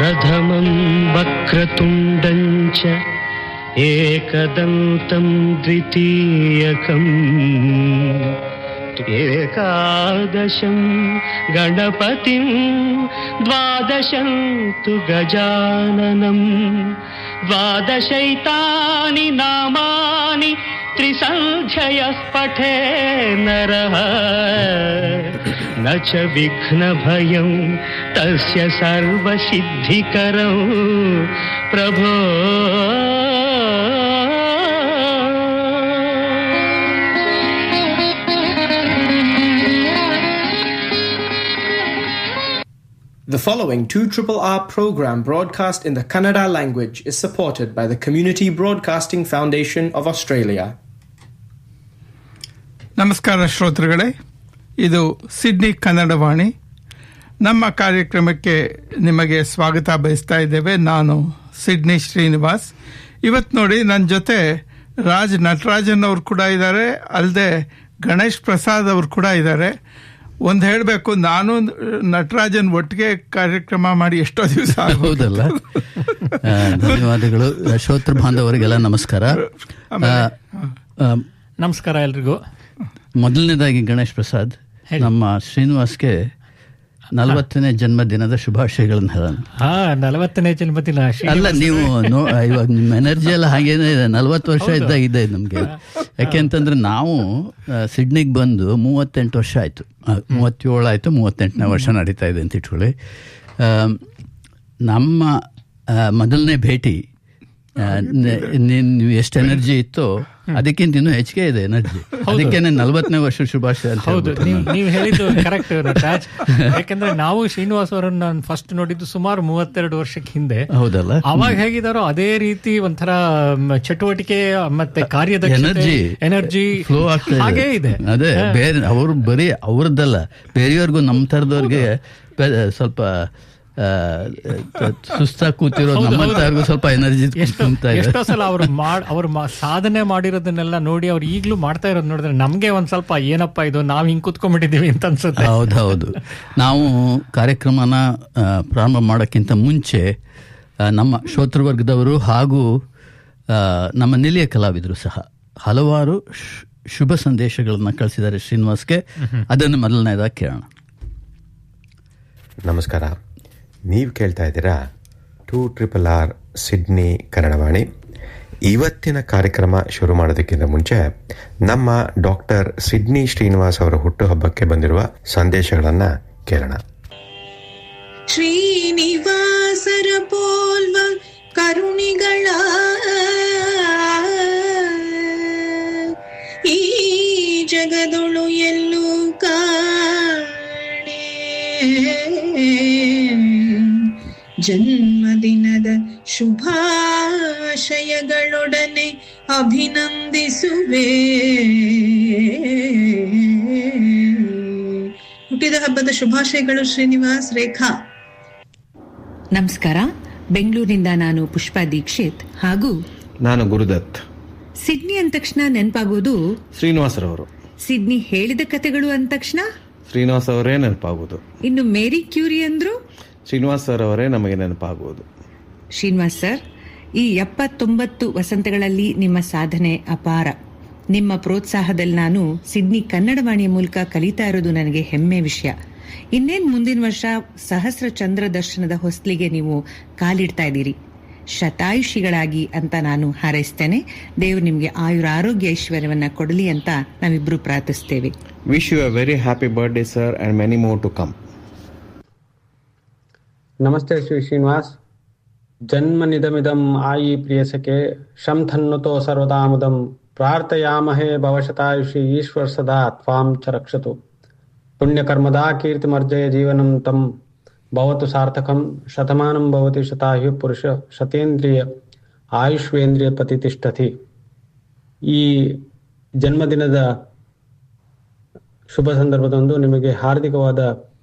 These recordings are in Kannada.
प्रथमं वक्रतुण्डं च एकदन्तं द्वितीयकम् एकादशं गणपतिं द्वादशं तु गजाननं द्वादशैतानि नामानि त्रिसन्ध्ययः पठे नरः न च विघ्नभयं तस्य सर्वसिद्धिकरं प्रभो. The following 2RRR program broadcast in the Kannada language is supported by the Community Broadcasting Foundation of Australia. ನಮಸ್ಕಾರ ಶ್ರೋತೃಗಳೇ, ಇದು ಸಿಡ್ನಿ ಕನ್ನಡವಾಣಿ. ನಮ್ಮ ಕಾರ್ಯಕ್ರಮಕ್ಕೆ ನಿಮಗೆ ಸ್ವಾಗತ ಬಯಸ್ತಾ ಇದ್ದೇವೆ. ನಾನು ಸಿಡ್ನಿ ಶ್ರೀನಿವಾಸ್. ಇವತ್ತು ನೋಡಿ, ನನ್ನ ಜೊತೆ ನಟರಾಜನ್ ಅವರು ಕೂಡ ಇದ್ದಾರೆ, ಅಲ್ಲದೆ ಗಣೇಶ್ ಪ್ರಸಾದ್ ಅವರು ಕೂಡ ಇದ್ದಾರೆ. ಒಂದು ಹೇಳಬೇಕು, ನಾನು ನಟರಾಜನ್ ಒಟ್ಟಿಗೆ ಕಾರ್ಯಕ್ರಮ ಮಾಡಿ ಎಷ್ಟೋ ದಿವಸ ಹೌದಲ್ಲ. ಧನ್ಯವಾದಗಳು. ಶ್ರೋತೃ ಬಾಂಧವರಿಗೆಲ್ಲ ನಮಸ್ಕಾರ. ನಮಸ್ಕಾರ ಎಲ್ರಿಗೂ. ಮೊದಲನೇದಾಗಿ ಗಣೇಶ್ ಪ್ರಸಾದ್, ನಮ್ಮ ಶ್ರೀನಿವಾಸ್ಗೆ 40ನೇ ಜನ್ಮದಿನದ ಶುಭಾಶಯಗಳನ್ನು ಹೇಳೋಣ. 40ನೇ ಜನ್ಮದಿನ ಅಲ್ಲ, ನೀವು ಇವಾಗ ನಿಮ್ಮ ಎನರ್ಜಿ ಎಲ್ಲ ಹಾಗೇನೆ ಇದೆ. 40 ವರ್ಷ ಇದ್ದಾಗ ನಮಗೆ. ಯಾಕೆಂತಂದ್ರೆ ನಾವು ಸಿಡ್ನಿಗೆ ಬಂದು 38 ವರ್ಷ ಆಯ್ತು, 37 ಆಯ್ತು, 38ನೇ ವರ್ಷ ನಡೀತಾ ಇದೆ ಅಂತ ಇಟ್ಕೊಳ್ಳಿ. ನಮ್ಮ ಮೊದಲನೇ ಭೇಟಿ ನೀವು ಎಷ್ಟು ಎನರ್ಜಿ ಇತ್ತು ಅದಕ್ಕಿಂತ ಇನ್ನೂ ಹೆಚ್ಚಿಗೆ ಇದೆ ಎನರ್ಜಿ. ಅದಕ್ಕೇನೆ 40ನೇ ವರ್ಷ ಶುಭಾಶಯ ಅಂತ. ಹೌದು, ನೀವು ಹೇಳಿದ್ದು ಕರೆಕ್ಟ್ ನಟರಾಜ್. ಯಾಕಂದ್ರೆ ನಾವು ಶ್ರೀನಿವಾಸ್ ಅವರನ್ನು ನಾನು ಫಸ್ಟ್ ನೋಡಿದ್ದು ಸುಮಾರು 32 ವರ್ಷಕ್ಕೆ ಹಿಂದೆ. ಹೌದಲ್ಲ, ಅವಾಗ ಹೇಗಿದಾರೋ ಅದೇ ರೀತಿ ಒಂಥರ ಚಟುವಟಿಕೆ ಮತ್ತೆ ಕಾರ್ಯದಕ್ಷತೆ, ಎನರ್ಜಿ ಫ್ಲೋ ಆಗ್ತಾ ಹಾಗೇ ಇದೆ. ಅದೇ ಬೇರೆ ಅವರು ಬರೀ ಅವ್ರದ್ದಲ್ಲ, ಬೇರೆಯವ್ರಿಗೂ ನಮ್ಮ ಥರದವ್ರಿಗೆ ಸ್ವಲ್ಪ ಸುಸ್ತಾಗಿ ಕೂತಿರೋದು, ನಮ್ಮಂತವ್ರಿಗೂ ಸ್ವಲ್ಪ ಎನರ್ಜಿ. ಎಷ್ಟೋ ಸಲ ಅವ್ರು ಸಾಧನೆ ಮಾಡಿರೋದನ್ನೆಲ್ಲ ನೋಡಿ ಅವ್ರು ಈಗಲೂ ಮಾಡ್ತಾ ಇರೋದು ನೋಡಿದ್ರೆ ನಮ್ಗೆ ಒಂದ್ ಸ್ವಲ್ಪ ಏನಪ್ಪಾ ಇದು, ನಾವ್ ಹಿಂಗ್ ಕೂತ್ಕೊಂಡ್ಬಿಟ್ಟಿದೀವಿ ಅಂತ ಅನ್ಸುತ್ತೆ. ಹೌದೌದು. ನಾವು ಕಾರ್ಯಕ್ರಮನ ಪ್ರಾರಂಭ ಮಾಡೋಕ್ಕಿಂತ ಮುಂಚೆ ನಮ್ಮ ಶ್ರೋತೃವರ್ಗದವರು ಹಾಗೂ ನಮ್ಮ ನಿಲಿಯ ಕಲಾವಿದರು ಸಹ ಹಲವಾರು ಶುಭ ಸಂದೇಶಗಳನ್ನ ಕಳಿಸಿದ್ದಾರೆ ಶ್ರೀನಿವಾಸ್ಗೆ. ಅದನ್ನು ಮೊದಲನೇದಾಗಿ ಕೇಳೋಣ. ನಮಸ್ಕಾರ. ನೀವು ಕೇಳ್ತಾ ಇದ್ದೀರಾ 2RRR ಸಿಡ್ನಿ ಕನ್ನಡವಾಣಿ. ಇವತ್ತಿನ ಕಾರ್ಯಕ್ರಮ ಶುರು ಮಾಡೋದಕ್ಕಿಂತ ಮುಂಚೆ ನಮ್ಮ ಡಾಕ್ಟರ್ ಸಿಡ್ನಿ ಶ್ರೀನಿವಾಸ್ ಅವರ ಹುಟ್ಟುಹಬ್ಬಕ್ಕೆ ಬಂದಿರುವ ಸಂದೇಶಗಳನ್ನು ಕೇಳೋಣ. ಶ್ರೀನಿವಾಸರ ಪೋಲ್ವ ಕರುಣಿಗಳ ಈ ಜಗದೊಳು ಎಲ್ಲೂ ಕಾಣೆ, ಜನ್ಮದಿನದ ಶುಭಾಶಯಗಳೊಡನೆ ಅಭಿನಂದಿಸುವೆ. ಹುಟ್ಟಿದ ಹಬ್ಬದ ಶುಭಾಶಯಗಳು ಶ್ರೀನಿವಾಸ್. ರೇಖಾ. ನಮಸ್ಕಾರ. ಬೆಂಗಳೂರಿನಿಂದ ನಾನು ಪುಷ್ಪಾ ದೀಕ್ಷಿತ್ ಹಾಗೂ ನಾನು ಗುರುದತ್. ಸಿಡ್ನಿ ಅಂದ ತಕ್ಷಣ ನೆನಪಾಗೋದು ಶ್ರೀನಿವಾಸರವರು. ಸಿಡ್ನಿ ಹೇಳಿದ ಕಥೆಗಳು ಅಂದ ತಕ್ಷಣ ಶ್ರೀನಿವಾಸ್ ಅವರೇ ನೆನಪಾಗುವುದು. ಇನ್ನು ಮೇರಿ ಕ್ಯೂರಿ ಅಂದ್ರು ಶ್ರೀನಿವಾಸ್ ಸರ್ ಅವರೇ ನಮಗೆ ನೆನಪಾಗುವುದು. ಶ್ರೀನಿವಾಸ್ ಸರ್, ಈ 79 ವಸಂತಗಳಲ್ಲಿ ನಿಮ್ಮ ಸಾಧನೆ ಅಪಾರ. ನಿಮ್ಮ ಪ್ರೋತ್ಸಾಹದಲ್ಲಿ ನಾನು ಸಿಡ್ನಿ ಕನ್ನಡವಾಣಿಯ ಮೂಲಕ ಕಲಿತಾ ಇರೋದು ನನಗೆ ಹೆಮ್ಮೆ ವಿಷಯ. ಇನ್ನೇನು ಮುಂದಿನ ವರ್ಷ ಸಹಸ್ರ ಚಂದ್ರ ದರ್ಶನದ ಹೊಸ್ಲಿಗೆ ನೀವು ಕಾಲಿಡ್ತಾ ಇದ್ದೀರಿ. ಶತಾಯುಷಿಗಳಾಗಿ ಅಂತ ನಾನು ಹಾರೈಸ್ತೇನೆ. ದೇವರು ನಿಮಗೆ ಆಯುರ ಆರೋಗ್ಯ ಐಶ್ವರ್ಯವನ್ನ ಕೊಡಲಿ ಅಂತ ನಾವಿಬ್ರು ಪ್ರಾರ್ಥಿಸ್ತೇವೆ. Wish you a very happy birthday sir and many more to come. ನಮಸ್ತೆ ಶ್ರೀ ಶ್ರೀನಿವಾಸ್. ಜನ್ಮ ನಿಧಮಿದಂ ಆಯಿ ಪ್ರಿಯಸಕೆ ಶಂ ಥನ್ನುತೋ ಸರ್ವದಾಮುದಂ ಪ್ರಾರ್ಥಯಾಮಹೇ ಭವಶತಾಯುಷಿ ಈಶ್ವರ ಸದಾ ತ್ವಾಂ ಚ ರಕ್ಷತು. ಪುಣ್ಯಕರ್ಮದಾ ಕೀರ್ತಿಮರ್ಜಯ ಜೀವನಂ ತಂ ಭವತು ಸಾರ್ಥಕಂ. ಶತಮಾನಂ ಭವತಿ ಶತಾಯು ಪುರುಷ ಶತೇಂದ್ರಿಯ ಆಯುಷ್ವೇಂದ್ರಿಯ ಪ್ರತಿಷ್ಠತಿ. ಈ ಜನ್ಮದಿನದ ಶುಭ ಸಂದರ್ಭದಂದು ನಿಮಗೆ ಹಾರ್ದಿಕವಾದ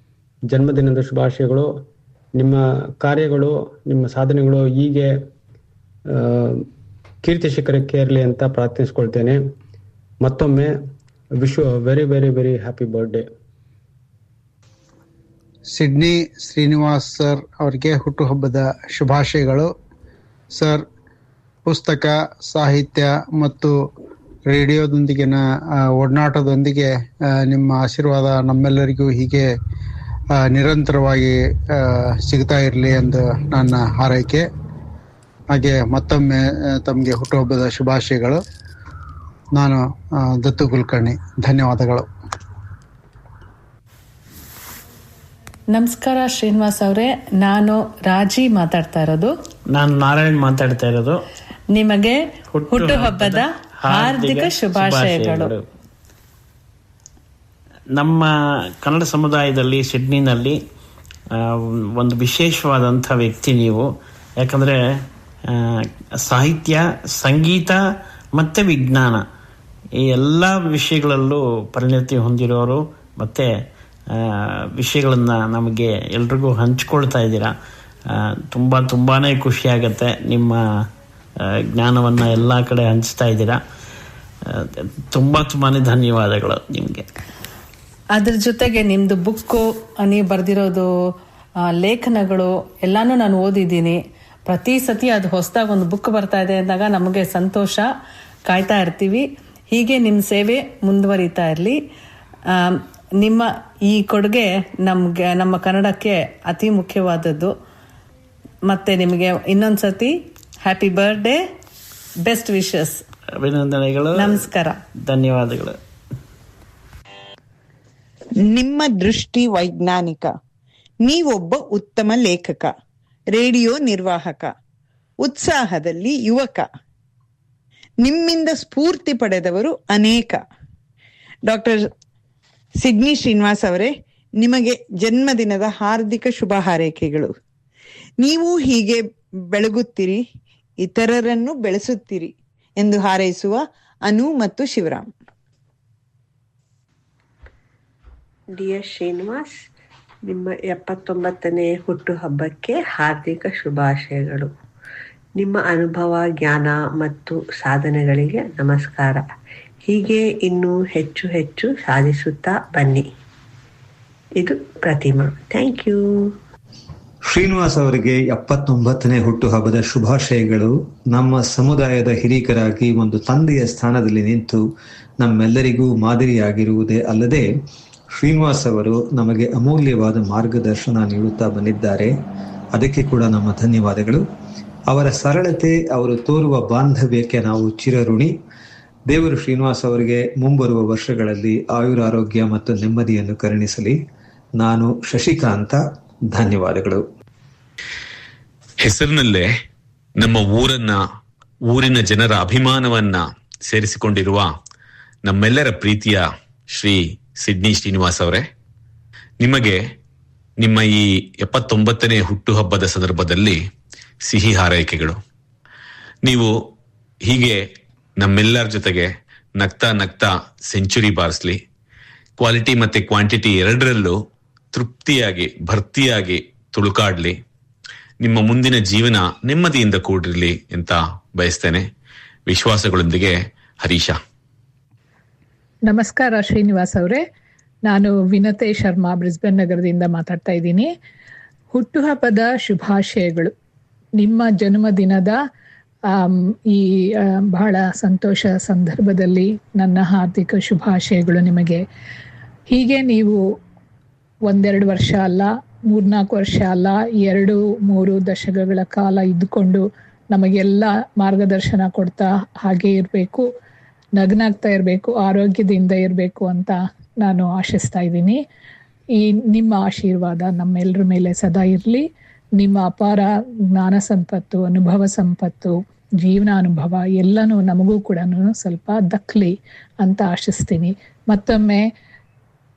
ಜನ್ಮದಿನದ ಶುಭಾಶಯಗಳು. ನಿಮ್ಮ ಕಾರ್ಯಗಳು, ನಿಮ್ಮ ಸಾಧನೆಗಳು ಹೀಗೆ ಕೀರ್ತಿ ಶಿಖರಕ್ಕೆ ಇರಲಿ ಅಂತ ಪ್ರಾರ್ಥಿಸ್ಕೊಳ್ತೇನೆ. ಮತ್ತೊಮ್ಮೆ wish you very very very happy birthday. Sydney Srinivas sir ಅವರಿಗೆ ಹುಟ್ಟುಹಬ್ಬದ ಶುಭಾಶಯಗಳು. ಸರ್, ಪುಸ್ತಕ, ಸಾಹಿತ್ಯ ಮತ್ತು ರೇಡಿಯೋದೊಂದಿಗಿನ ಒಡನಾಟದೊಂದಿಗೆ ನಿಮ್ಮ ಆಶೀರ್ವಾದ ನಮ್ಮೆಲ್ಲರಿಗೂ ಹೀಗೆ ನಿರಂತರವಾಗಿ ಸಿಗ್ತಾ ಇರಲಿ ಎಂದು ನನ್ನ ಹಾರೈಕೆ. ಹಾಗೆ ಮತ್ತೊಮ್ಮೆ ತಮಗೆ ಹುಟ್ಟುಹಬ್ಬದ ಶುಭಾಶಯಗಳು. ನಾನು ದತ್ತು ಕುಲಕರ್ಣಿ. ಧನ್ಯವಾದಗಳು. ನಮಸ್ಕಾರ ಶ್ರೀನಿವಾಸ್ ಅವರೇ, ನಾನು ರಾಜಿ ಮಾತಾಡ್ತಾ ಇರೋದು. ನಾನು ನಾರಾಯಣ್ ಮಾತಾಡ್ತಾ ಇರೋದು. ನಿಮಗೆ ಹುಟ್ಟುಹಬ್ಬದ ಹಾರ್ದಿಕ ಶುಭಾಶಯಗಳು. ನಮ್ಮ ಕನ್ನಡ ಸಮುದಾಯದಲ್ಲಿ ಸಿಡ್ನಿನಲ್ಲಿ ಒಂದು ವಿಶೇಷವಾದಂಥ ವ್ಯಕ್ತಿ ನೀವು. ಯಾಕಂದರೆ ಸಾಹಿತ್ಯ, ಸಂಗೀತ ಮತ್ತು ವಿಜ್ಞಾನ ಈ ಎಲ್ಲ ವಿಷಯಗಳಲ್ಲೂ ಪರಿಣತಿ ಹೊಂದಿರೋರು ಮತ್ತು ವಿಷಯಗಳನ್ನು ನಮಗೆ ಎಲ್ರಿಗೂ ಹಂಚ್ಕೊಳ್ತಾ ಇದ್ದೀರಾ. ತುಂಬಾ ಖುಷಿಯಾಗತ್ತೆ. ನಿಮ್ಮ ಜ್ಞಾನವನ್ನು ಎಲ್ಲ ಕಡೆ ಹಂಚ್ತಾ ಇದ್ದೀರಾ. ತುಂಬಾ ಧನ್ಯವಾದಗಳು ನಿಮಗೆ. ಅದ್ರ ಜೊತೆಗೆ ನಿಮ್ಮದು ಬುಕ್ಕು, ನೀವು ಬರೆದಿರೋದು ಲೇಖನಗಳು ಎಲ್ಲನೂ ನಾನು ಓದಿದ್ದೀನಿ. ಪ್ರತಿ ಸತಿ ಅದು ಹೊಸದಾಗಿ ಒಂದು ಬುಕ್ ಬರ್ತಾ ಇದೆ ಅಂದಾಗ ನಮಗೆ ಸಂತೋಷ. ಕಾಯ್ತಾ ಇರ್ತೀವಿ. ಹೀಗೆ ನಿಮ್ಮ ಸೇವೆ ಮುಂದುವರಿತಾ ಇರಲಿ. ನಿಮ್ಮ ಈ ಕೊಡುಗೆ ನಮ್ಮ ಕನ್ನಡಕ್ಕೆ ಅತಿ ಮುಖ್ಯವಾದದ್ದು. ಮತ್ತು ನಿಮಗೆ ಇನ್ನೊಂದು ಸತಿ ಹ್ಯಾಪಿ ಬರ್ಡೇ, ಬೆಸ್ಟ್ ವಿಶಸ್. ಅಭಿನಂದನೆಗಳು. ನಮಸ್ಕಾರ. ಧನ್ಯವಾದಗಳು. ನಿಮ್ಮ ದೃಷ್ಟಿ ವೈಜ್ಞಾನಿಕ. ನೀವೊಬ್ಬ ಉತ್ತಮ ಲೇಖಕ, ರೇಡಿಯೋ ನಿರ್ವಾಹಕ, ಉತ್ಸಾಹದಲ್ಲಿ ಯುವಕ. ನಿಮ್ಮಿಂದ ಸ್ಫೂರ್ತಿ ಪಡೆದವರು ಅನೇಕ. ಡಾಕ್ಟರ್ ಸಿಡ್ನಿ ಶ್ರೀನಿವಾಸ್ ಅವರೇ, ನಿಮಗೆ ಜನ್ಮದಿನದ ಹಾರ್ದಿಕ ಶುಭ ಹಾರೈಕೆಗಳು. ನೀವು ಹೀಗೆ ಬೆಳಗುತ್ತೀರಿ, ಇತರರನ್ನು ಬೆಳೆಸುತ್ತೀರಿ ಎಂದು ಹಾರೈಸುವ ಅನು ಮತ್ತು ಶಿವರಾಮ್. ಡಿಯರ್ ಶ್ರೀನಿವಾಸ್, ನಿಮ್ಮ 79ನೇ ಹುಟ್ಟುಹಬ್ಬಕ್ಕೆ ಹಾರ್ದಿಕ ಶುಭಾಶಯಗಳು. ನಿಮ್ಮ ಅನುಭವ, ಜ್ಞಾನ ಮತ್ತು ಸಾಧನೆಗಳಿಗೆ ನಮಸ್ಕಾರ. ಹೀಗೆ ಇನ್ನೂ ಹೆಚ್ಚು ಹೆಚ್ಚು ಸಾಧಿಸುತ್ತಾ ಬನ್ನಿ. ಇದು ಪ್ರತಿಮಾ. Thank you. ಶ್ರೀನಿವಾಸ್ ಅವರಿಗೆ 79ನೇ ಹುಟ್ಟುಹಬ್ಬದ ಶುಭಾಶಯಗಳು. ನಮ್ಮ ಸಮುದಾಯದ ಹಿರೀಕರಾಗಿ ಒಂದು ತಂದೆಯ ಸ್ಥಾನದಲ್ಲಿ ನಿಂತು ನಮ್ಮೆಲ್ಲರಿಗೂ ಮಾದರಿಯಾಗಿರುವುದೇ ಅಲ್ಲದೆ ಶ್ರೀನಿವಾಸ್ ಅವರು ನಮಗೆ ಅಮೂಲ್ಯವಾದ ಮಾರ್ಗದರ್ಶನ ನೀಡುತ್ತಾ ಬಂದಿದ್ದಾರೆ. ಅದಕ್ಕೆ ಕೂಡ ನಮ್ಮ ಧನ್ಯವಾದಗಳು. ಅವರ ಸರಳತೆ, ಅವರು ತೋರುವ ಬಾಂಧವ್ಯಕ್ಕೆ ನಾವು ಚಿರಋಣಿ. ದೇವರು ಶ್ರೀನಿವಾಸ್ ಅವರಿಗೆ ಮುಂಬರುವ ವರ್ಷಗಳಲ್ಲಿ ಆಯುರಾರೋಗ್ಯ ಮತ್ತು ನೆಮ್ಮದಿಯನ್ನು ಕರುಣಿಸಲಿ. ನಾನು ಶಶಿಕಾಂತ. ಧನ್ಯವಾದಗಳು. ಹೆಸರಿನಲ್ಲೇ ನಮ್ಮ ಊರಿನ ಜನರ ಅಭಿಮಾನವನ್ನ ಸೇರಿಸಿಕೊಂಡಿರುವ ನಮ್ಮೆಲ್ಲರ ಪ್ರೀತಿಯ ಶ್ರೀ ಸಿಡ್ನಿ ಶ್ರೀನಿವಾಸ್ ಅವರೇ, ನಿಮಗೆ ನಿಮ್ಮ ಈ 79ನೇ ಹುಟ್ಟುಹಬ್ಬದ ಸಂದರ್ಭದಲ್ಲಿ ಸಿಹಿ ಹಾರೈಕೆಗಳು. ನೀವು ಹೀಗೆ ನಮ್ಮೆಲ್ಲರ ಜೊತೆಗೆ ನಗ್ತಾ ನಗ್ತಾ ಸೆಂಚುರಿ ಬಾರಿಸ್ಲಿ. ಕ್ವಾಲಿಟಿ ಮತ್ತೆ ಕ್ವಾಂಟಿಟಿ ಎರಡರಲ್ಲೂ ತೃಪ್ತಿಯಾಗಿ ಭರ್ತಿಯಾಗಿ ತುಳುಕಾಡ್ಲಿ. ನಿಮ್ಮ ಮುಂದಿನ ಜೀವನ ನೆಮ್ಮದಿಯಿಂದ ಕೂಡಿರಲಿ ಅಂತ ಬಯಸ್ತೇನೆ. ವಿಶ್ವಾಸಗಳೊಂದಿಗೆ ಹರೀಶ. ನಮಸ್ಕಾರ ಶ್ರೀನಿವಾಸ್ ಅವರೇ, ನಾನು ವಿನತೆ ಶರ್ಮಾ ಬ್ರಿಸ್ಬೇನ್ ನಗರದಿಂದ ಮಾತಾಡ್ತಾ ಇದ್ದೀನಿ. ಹುಟ್ಟುಹಬ್ಬದ ಶುಭಾಶಯಗಳು. ನಿಮ್ಮ ಜನ್ಮದಿನದ ಈ ಬಹಳ ಸಂತೋಷ ಸಂದರ್ಭದಲ್ಲಿ ನನ್ನ ಹಾರ್ದಿಕ ಶುಭಾಶಯಗಳು ನಿಮಗೆ. ಹೀಗೆ ನೀವು 1-2 ವರ್ಷ ಅಲ್ಲ, 3-4 ವರ್ಷ ಅಲ್ಲ, 2-3 ದಶಕಗಳ ಕಾಲ ಇದ್ದುಕೊಂಡು ನಮಗೆಲ್ಲ ಮಾರ್ಗದರ್ಶನ ಕೊಡ್ತಾ ಹಾಗೆ ಇರಬೇಕು, ನಗ್ನಾಗ್ತಾ ಇರಬೇಕು, ಆರೋಗ್ಯದಿಂದ ಇರಬೇಕು ಅಂತ ನಾನು ಆಶಿಸ್ತಾ ಇದ್ದೀನಿ. ಈ ನಿಮ್ಮ ಆಶೀರ್ವಾದ ನಮ್ಮೆಲ್ಲರ ಮೇಲೆ ಸದಾ ಇರಲಿ. ನಿಮ್ಮ ಅಪಾರ ಜ್ಞಾನ ಸಂಪತ್ತು, ಅನುಭವ ಸಂಪತ್ತು, ಜೀವನ ಅನುಭವ ಎಲ್ಲನೂ ನಮಗೂ ಕೂಡ ಸ್ವಲ್ಪ ದಕ್ಕಲಿ ಅಂತ ಆಶಿಸ್ತೀನಿ. ಮತ್ತೊಮ್ಮೆ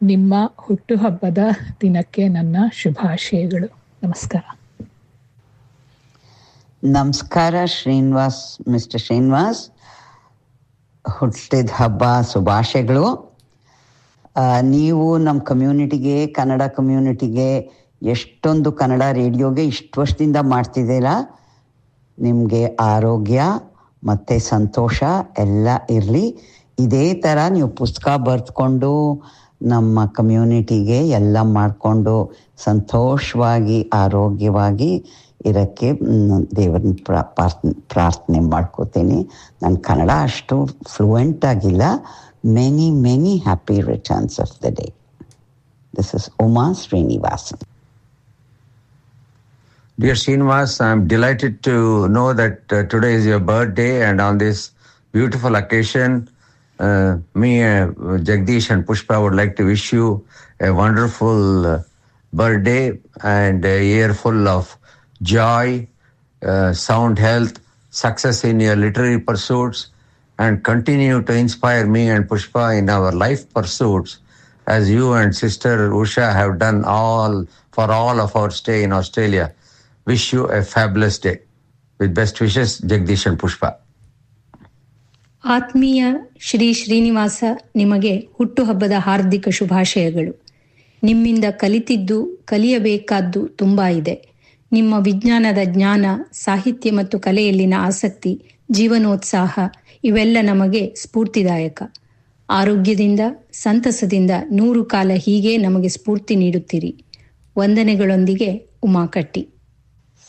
ನಿಮ್ಮ ಹುಟ್ಟುಹಬ್ಬದ ದಿನಕ್ಕೆ ನನ್ನ ಶುಭಾಶಯಗಳು. ನಮಸ್ಕಾರ. ನಮಸ್ಕಾರ ಶ್ರೀನಿವಾಸ್, ಮಿಸ್ಟರ್ ಶ್ರೀನಿವಾಸ್, ಹುಟ್ಟಿದ ಹಬ್ಬ ಶುಭಾಶಯಗಳು. ನೀವು ನಮ್ಮ ಕಮ್ಯುನಿಟಿಗೆ, ಕನ್ನಡ ಕಮ್ಯುನಿಟಿಗೆ ಎಷ್ಟೊಂದು ಕನ್ನಡ ರೇಡಿಯೋಗೆ ಇಷ್ಟು ವರ್ಷದಿಂದ ಮಾಡ್ತಿದ್ದೀರಾ. ನಿಮಗೆ ಆರೋಗ್ಯ ಮತ್ತು ಸಂತೋಷ ಎಲ್ಲ ಇರಲಿ. ಇದೇ ಥರ ನೀವು ಪುಸ್ತಕ ಬರೆದುಕೊಂಡು ನಮ್ಮ ಕಮ್ಯುನಿಟಿಗೆ ಎಲ್ಲ ಮಾಡಿಕೊಂಡು ಸಂತೋಷವಾಗಿ ಆರೋಗ್ಯವಾಗಿ ಇರೋಕ್ಕೆ ದೇವರನ್ನ ಪ್ರಾರ್ಥನೆ ಮಾಡ್ಕೋತೀನಿ. ನಾನು ಕನ್ನಡ ಅಷ್ಟು ಫ್ಲೂಯೆಂಟ್ ಆಗಿಲ್ಲ. Many happy returns of the day. This is Uma Srinivasan. Dear Srinivas, I am delighted to know that today is your birthday, and on this beautiful occasion, me, Jagdish and Pushpa would like to wish you a wonderful birthday and a year full of joy, sound health, success in your literary pursuits, and continue to inspire me and Pushpa in our life pursuits as you and sister Usha have done for all of our stay in Australia. Wish you a fabulous day. With best wishes, Jagdish and Pushpa. ಆತ್ಮೀಯ ಶ್ರೀ ಶ್ರೀನಿವಾಸ, ನಿಮಗೆ ಹುಟ್ಟುಹಬ್ಬದ ಹಾರ್ದಿಕ ಶುಭಾಶಯಗಳು. ನಿಮ್ಮಿಂದ ಕಲಿತಿದ್ದು ಕಲಿಯಬೇಕಾದ್ದು ತುಂಬಾ ಇದೆ. ನಿಮ್ಮ ವಿಜ್ಞಾನದ ಜ್ಞಾನ, ಸಾಹಿತ್ಯ ಮತ್ತು ಕಲೆಯಲ್ಲಿನ ಆಸಕ್ತಿ, ಜೀವನೋತ್ಸಾಹ ಇವೆಲ್ಲ ನಮಗೆ ಸ್ಫೂರ್ತಿದಾಯಕ. ಆರೋಗ್ಯದಿಂದ ಸಂತಸದಿಂದ 100 ಕಾಲ ಹೀಗೆ ನಮಗೆ ಸ್ಫೂರ್ತಿ ನೀಡುತ್ತೀರಿ. ವಂದನೆಗಳೊಂದಿಗೆ ಉಮಾಕಟ್ಟಿ.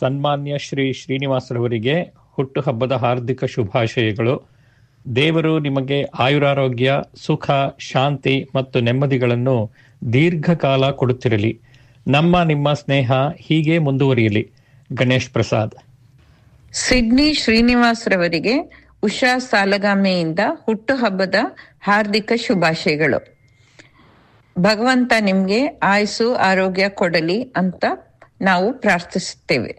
ಸನ್ಮಾನ್ಯ ಶ್ರೀ ಶ್ರೀನಿವಾಸರವರಿಗೆ ಹುಟ್ಟುಹಬ್ಬದ ಹಾರ್ದಿಕ ಶುಭಾಶಯಗಳು. ದೇವರು ನಿಮಗೆ ಆಯುರಾರೋಗ್ಯ, ಸುಖ, ಶಾಂತಿ ಮತ್ತು ನೆಮ್ಮದಿಗಳನ್ನು ದೀರ್ಘಕಾಲ ಕೊಡುತ್ತಿರಲಿ. ನಿಮ್ಮ ಸ್ನೇಹ ಹೀಗೆ ಮುಂದುವರಿಯಲಿ. ಗಣೇಶ್ ಪ್ರಸಾದ್. ಸಿಡ್ನಿ ಶ್ರೀನಿವಾಸರವರಿಗೆ ಉಷಾ ಸಾಲಗಾಮೆಯಿಂದ ಹುಟ್ಟುಹಬ್ಬದ ಹಾರ್ದಿಕ ಶುಭಾಶಯಗಳು. ಭಗವಂತ ನಿಮ್ಗೆ ಆಯುಸ್ಸು ಆರೋಗ್ಯ ಕೊಡಲಿ ಅಂತ ನಾವು ಪ್ರಾರ್ಥಿಸುತ್ತೇವೆ.